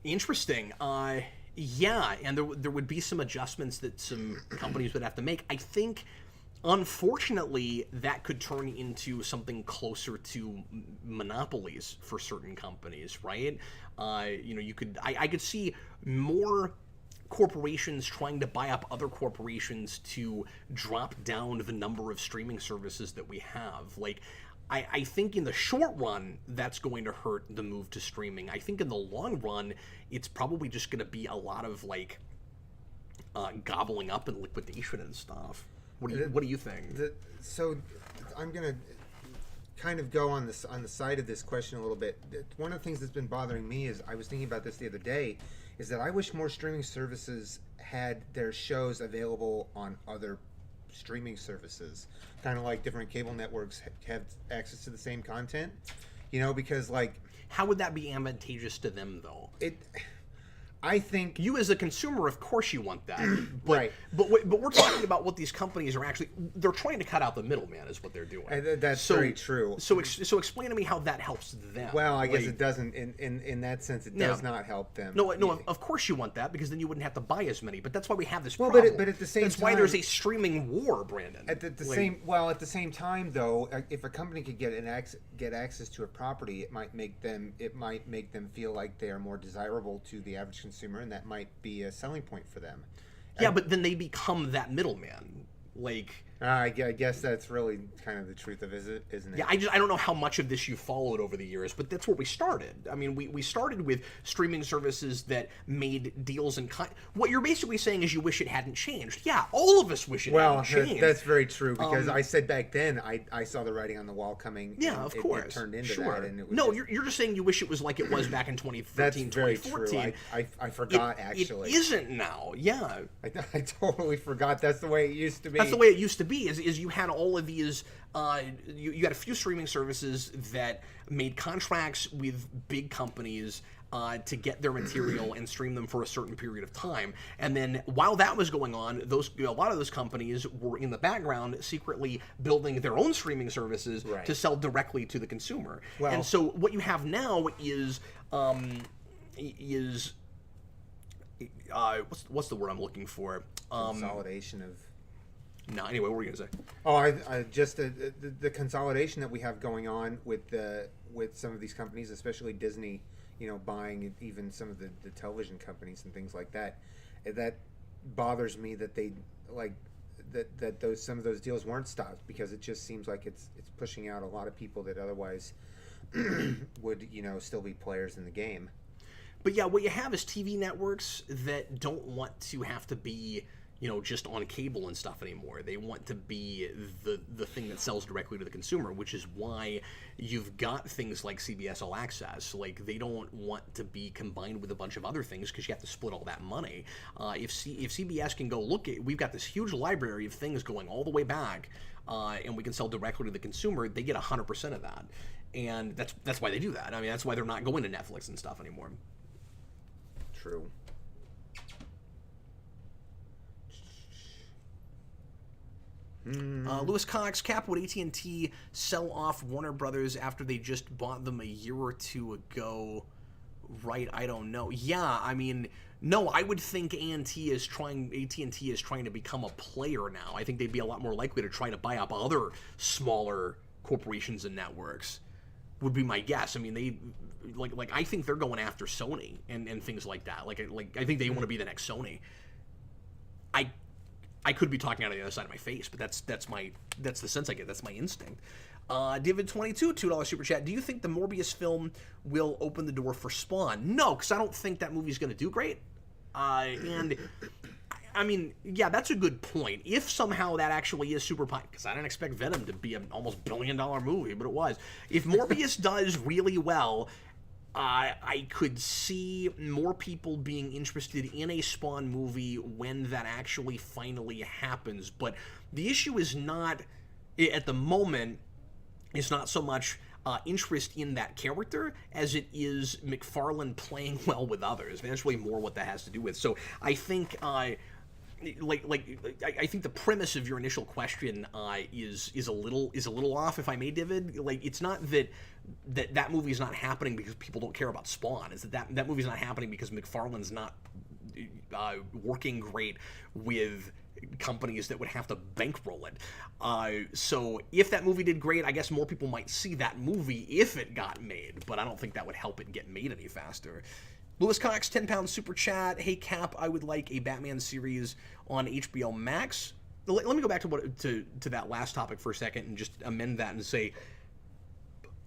Interesting. Yeah, and there would be some adjustments that some companies would have to make. I think, unfortunately, that could turn into something closer to monopolies for certain companies, right? I could see more corporations trying to buy up other corporations to drop down the number of streaming services that we have. Like, I think in the short run, that's going to hurt the move to streaming. I think in the long run, it's probably just going to be a lot of, like, gobbling up and liquidation and stuff. What do you think? So I'm going to kind of go on the side of this question a little bit. One of the things that's been bothering me is, I was thinking about this the other day, is that I wish more streaming services had their shows available on other streaming services, kind of like different cable networks have access to the same content, because, like, how would that be advantageous to them, though? I think you, as a consumer, of course you want that, but, right? But we're talking about what these companies are actually—they're trying to cut out the middleman, is what they're doing. That's very true. So explain to me how that helps them. Well, I guess it doesn't. In that sense, it does not help them. No. Of course you want that, because then you wouldn't have to buy as many. But that's why we have this well, problem. But at the same that's time, why there's a streaming war, Brandon. At the same time, though, if a company could get access to a property, it might make them feel like they are more desirable to the average consumer, and that might be a selling point for them. Yeah, but then they become that middleman. Like, I guess that's really kind of the truth of it, isn't it? Yeah, I don't know how much of this you followed over the years, but that's where we started. I mean, we started with streaming services that made deals and what you're basically saying is you wish it hadn't changed. Yeah, all of us wish it hadn't changed. That's very true, because I said back then I saw the writing on the wall coming. Yeah, of course. It turned into that, and it was you're just saying you wish it was like it was back in 2013, that's very 2014. True. I forgot, actually. It isn't now. Yeah, I totally forgot. That's the way it used to be. That's the way it used to be. Is you had all of these, you had a few streaming services that made contracts with big companies to get their material and stream them for a certain period of time. And then while that was going on, a lot of those companies were in the background secretly building their own streaming services to sell directly to the consumer. Well, and so what you have now is what's the word I'm looking for? Consolidation of... No, anyway, what were you gonna say? Oh, I just the consolidation that we have going on with some of these companies, especially Disney, buying even some of the television companies and things like that. That bothers me that they some of those deals weren't stopped, because it just seems like it's pushing out a lot of people that otherwise would still be players in the game. But yeah, what you have is TV networks that don't want to have to be just on cable and stuff anymore. They want to be the thing that sells directly to the consumer, which is why you've got things like CBS All Access. Like, they don't want to be combined with a bunch of other things, because you have to split all that money. If CBS can go, look, we've got this huge library of things going all the way back, and we can sell directly to the consumer, they get 100% of that. And that's why they do that. I mean, that's why they're not going to Netflix and stuff anymore. True. Lewis Cox, Cap, would AT&T sell off Warner Brothers after they just bought them a year or two ago? Right, I don't know. Yeah, I mean, no, I would think AT&T is trying to become a player now. I think they'd be a lot more likely to try to buy up other smaller corporations and networks, would be my guess. I mean, they I think they're going after Sony and things like that. I think they want to be the next Sony. I could be talking out of the other side of my face, but that's the sense I get. That's my instinct. David22, $2 super chat. Do you think the Morbius film will open the door for Spawn? No, because I don't think that movie's going to do great. And I mean, yeah, that's a good point. If somehow that actually is super popular, because I didn't expect Venom to be an almost $1 billion movie, but it was. If Morbius does really well, I could see more people being interested in a Spawn movie when that actually finally happens. But the issue is not, at the moment, it's not so much interest in that character as it is McFarlane playing well with others. That's really more what that has to do with. So I think I think the premise of your initial question is a little off, if I may, David. Like, it's not that movie is not happening because people don't care about Spawn. Is that movie's not happening because McFarlane's not working great with companies that would have to bankroll it. So if that movie did great, I guess more people might see that movie if it got made, but I don't think that would help it get made any faster. Lewis Cox, £10 super chat. Hey Cap, I would like a Batman series on HBO Max. Let me go back to that last topic for a second and just amend that and say,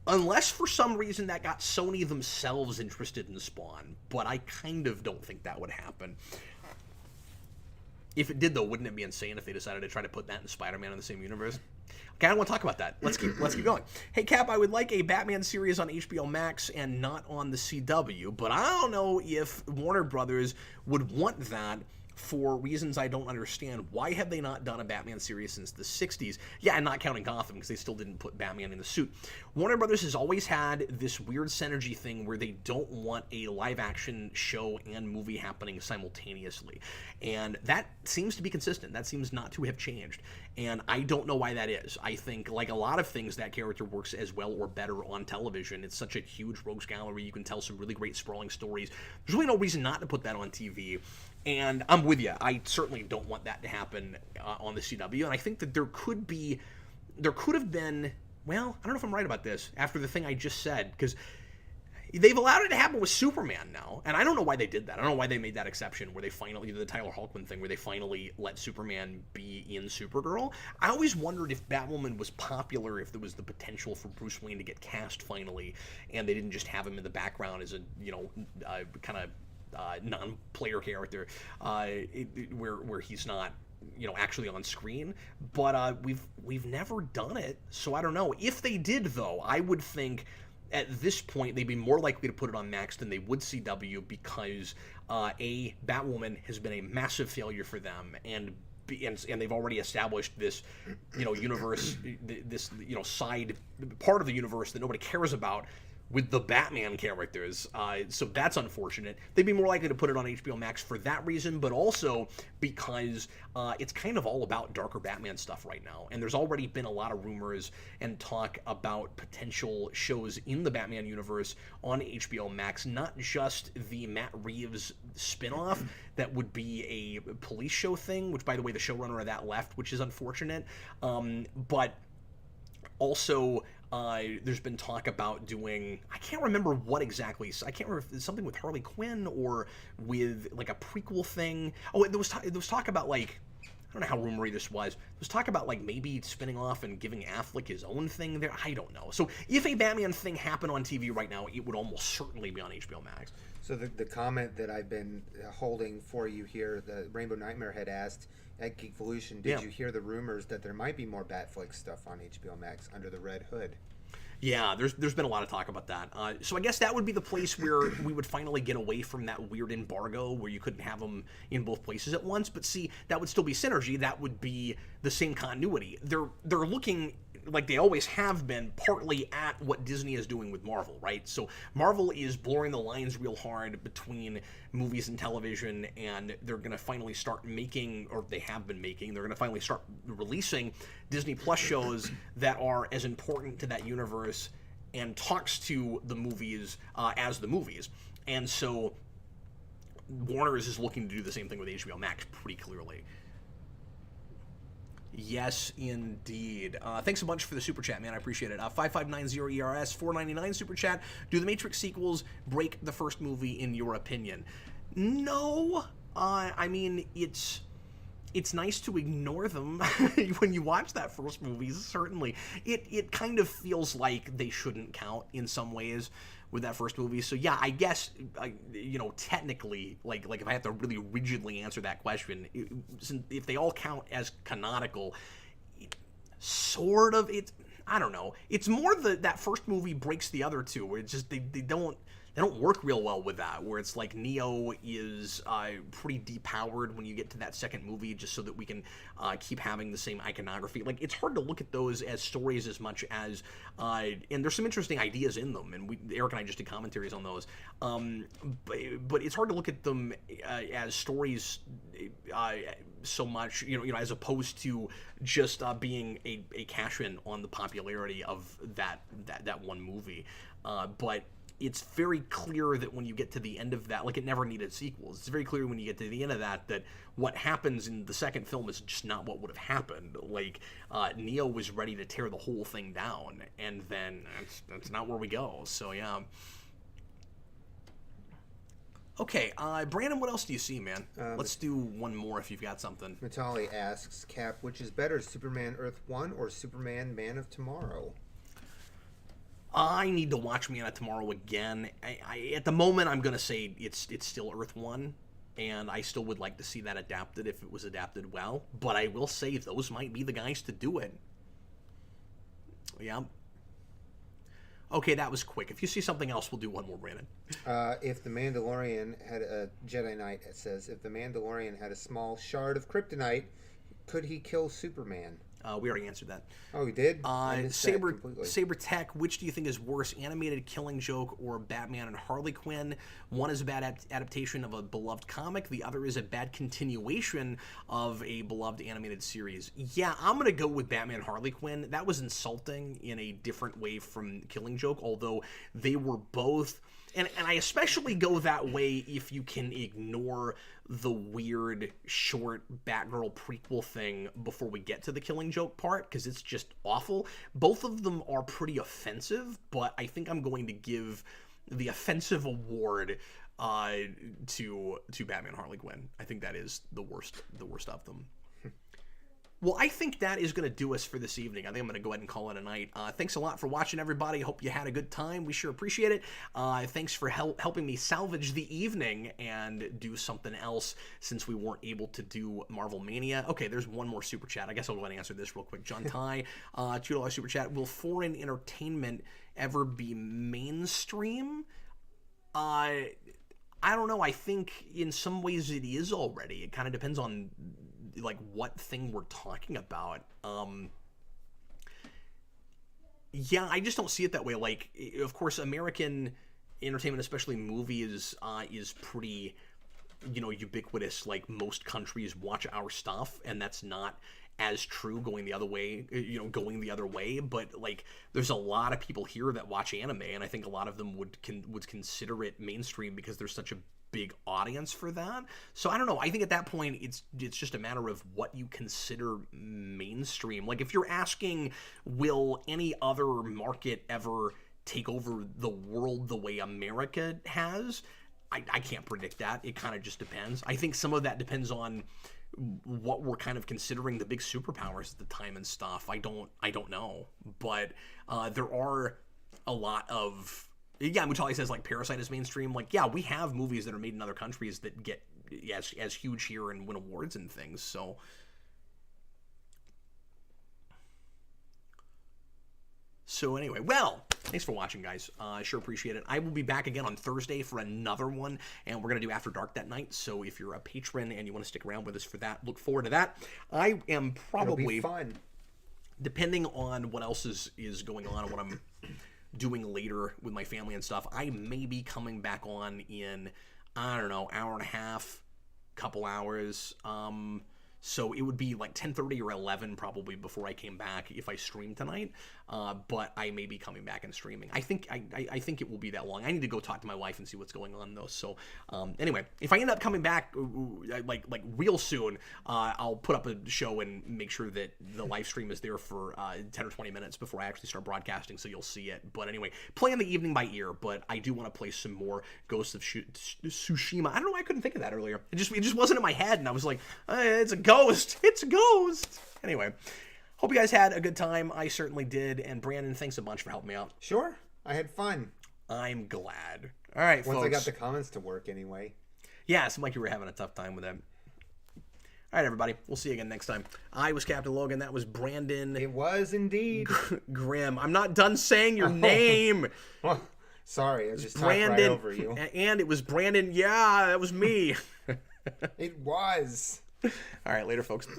unless for some reason that got Sony themselves interested in Spawn, but I kind of don't think that would happen. If it did, though, wouldn't it be insane if they decided to try to put that and Spider-Man in the same universe? Okay, I don't want to talk about that. Let's keep going. Hey, Cap, I would like a Batman series on HBO Max and not on the CW, but I don't know if Warner Brothers would want that for reasons I don't understand. Why have they not done a Batman series since the 60s? Yeah, and not counting Gotham, because they still didn't put Batman in the suit. Warner Brothers has always had this weird synergy thing where they don't want a live-action show and movie happening simultaneously. And that seems to be consistent. That seems not to have changed. And I don't know why that is. I think, like a lot of things, that character works as well or better on television. It's such a huge rogues gallery. You can tell some really great sprawling stories. There's really no reason not to put that on TV. And I'm with you. I certainly don't want that to happen on the CW. And I think that there could have been, well, I don't know if I'm right about this after the thing I just said, because they've allowed it to happen with Superman now. And I don't know why they did that. I don't know why they made that exception where they finally did the Tyler Hoechlin thing where they finally let Superman be in Supergirl. I always wondered if Batwoman was popular, if there was the potential for Bruce Wayne to get cast finally, and they didn't just have him in the background as a, kind of non-player character where he's not actually on screen, but we've never done it, so I don't know. If they did, though, I would think at this point they'd be more likely to put it on Max than they would CW, because Batwoman has been a massive failure for them, and they've already established this universe, this side part of the universe that nobody cares about with the Batman characters, so that's unfortunate. They'd be more likely to put it on HBO Max for that reason, but also because it's kind of all about darker Batman stuff right now, and there's already been a lot of rumors and talk about potential shows in the Batman universe on HBO Max, not just the Matt Reeves spinoff that would be a police show thing, which, by the way, the showrunner of that left, which is unfortunate, but also there's been talk about doing, I can't remember what exactly, I can't remember if it's something with Harley Quinn or with like a prequel thing. Oh, there was talk about, like, I don't know how rumory this was. There was talk about like maybe spinning off and giving Affleck his own thing there. I don't know. So if a Batman thing happened on TV right now, it would almost certainly be on HBO Max. So the comment that I've been holding for you here, the Rainbow Nightmare had asked at Geekvolution, did you hear the rumors that there might be more Batfleck stuff on HBO Max under the Red Hood? Yeah, there's been a lot of talk about that. So I guess that would be the place where we would finally get away from that weird embargo where you couldn't have them in both places at once. But see, that would still be synergy. That would be the same continuity. They're looking, like they always have been, partly at what Disney is doing with Marvel, right? So Marvel is blurring the lines real hard between movies and television, and they're going to finally start making, or they have been making, they're going to finally start releasing Disney Plus shows that are as important to that universe and talks to the movies as the movies. And so Warner is looking to do the same thing with HBO Max pretty clearly. Yes, indeed. Thanks a bunch for the super chat, man. I appreciate it. 5590ERS, $4.99 super chat. Do the Matrix sequels break the first movie in your opinion? No. I mean, it's nice to ignore them when you watch that first movie, certainly. It kind of feels like they shouldn't count in some ways with that first movie. So yeah, I guess, technically, like if I have to really rigidly answer that question, if they all count as canonical, sort of, I don't know. It's more that first movie breaks the other two, where it's just, they don't work real well with that, where it's like Neo is pretty depowered when you get to that second movie, just so that we can keep having the same iconography. Like, it's hard to look at those as stories as much as, and there's some interesting ideas in them, and Eric and I just did commentaries on those, but it's hard to look at them as stories so much, as opposed to just being a cash-in on the popularity of that one movie. But it's very clear that when you get to the end of that, like, it never needed sequels. It's very clear when you get to the end of that what happens in the second film is just not what would have happened. Like, Neo was ready to tear the whole thing down, and then that's not where we go. So, yeah. Okay, Brandon, what else do you see, man? Let's do one more if you've got something. Matali asks, Cap, which is better, Superman Earth 1 or Superman Man of Tomorrow? I need to watch Man of Tomorrow again. At the moment, I'm going to say it's still Earth 1, and I still would like to see that adapted if it was adapted well. But I will say those might be the guys to do it. Yeah. Okay, that was quick. If you see something else, we'll do one more, Brandon. If the Mandalorian had a Jedi Knight, it says, if the Mandalorian had a small shard of kryptonite, could he kill Superman? We already answered that. Oh, we did? Saber Tech, which do you think is worse, animated Killing Joke or Batman and Harley Quinn? One is a bad adaptation of a beloved comic. The other is a bad continuation of a beloved animated series. Yeah, I'm going to go with Batman and Harley Quinn. That was insulting in a different way from Killing Joke, although they were both... And I especially go that way if you can ignore the weird short Batgirl prequel thing before we get to the Killing Joke part, because it's just awful. Both of them are pretty offensive, but I think I'm going to give the offensive award to Batman Harley Quinn. I think that is the worst of them. Well, I think that is going to do us for this evening. I think I'm going to go ahead and call it a night. Thanks a lot for watching, everybody. Hope you had a good time. We sure appreciate it. Thanks for helping me salvage the evening and do something else since we weren't able to do Marvel Mania. Okay, there's one more super chat. I guess I'll go ahead and answer this real quick. John Ty, $2 super chat. Will foreign entertainment ever be mainstream? I don't know. I think in some ways it is already. It kind of depends on like what thing we're talking about. Yeah, I just don't see it that way. Like, of course, American entertainment, especially movies, is pretty, ubiquitous. Like, most countries watch our stuff, and that's not as true going the other way, but like, there's a lot of people here that watch anime, and I think a lot of them would consider it mainstream because there's such a big audience for that. So I don't know. I think at that point it's just a matter of what you consider mainstream. Like, if you're asking, will any other market ever take over the world the way America has? I can't predict that. It kind of just depends. I think some of that depends on what we're kind of considering the big superpowers at the time and stuff. I don't know. But there are a lot of... Yeah, Mutali says, like, Parasite is mainstream. Like, yeah, we have movies that are made in other countries that get as huge here and win awards and things, so... So anyway, well, thanks for watching, guys. I sure appreciate it. I will be back again on Thursday for another one, and we're going to do After Dark that night, so if you're a patron and you want to stick around with us for that, look forward to that. I am probably... It'll be fun. Depending on what else is going on and what I'm doing later with my family and stuff, I may be coming back on in, I don't know, hour and a half, couple hours. So it would be like 10:30 or 11 probably before I came back if I streamed tonight. But I may be coming back and streaming. I think it will be that long. I need to go talk to my wife and see what's going on though. So anyway, if I end up coming back like real soon, I'll put up a show and make sure that the live stream is there for 10 or 20 minutes before I actually start broadcasting, so you'll see it. But anyway, playing the evening by ear. But I do want to play some more Ghost of Tsushima. I don't know why I couldn't think of that earlier. It just wasn't in my head, and I was like, it's a ghost. It's a ghost. Anyway, hope you guys had a good time. I certainly did. And Brandon, thanks a bunch for helping me out. Sure. I had fun. I'm glad. All right, folks. Once I got the comments to work anyway. Yeah, it seemed like you were having a tough time with them. All right, everybody. We'll see you again next time. I was Captain Logan. That was Brandon. It was indeed. Grimm. I'm not done saying your name. Well, sorry. I just talked right over you. And it was Brandon. Yeah, that was me. It was. All right, later, folks. Bye.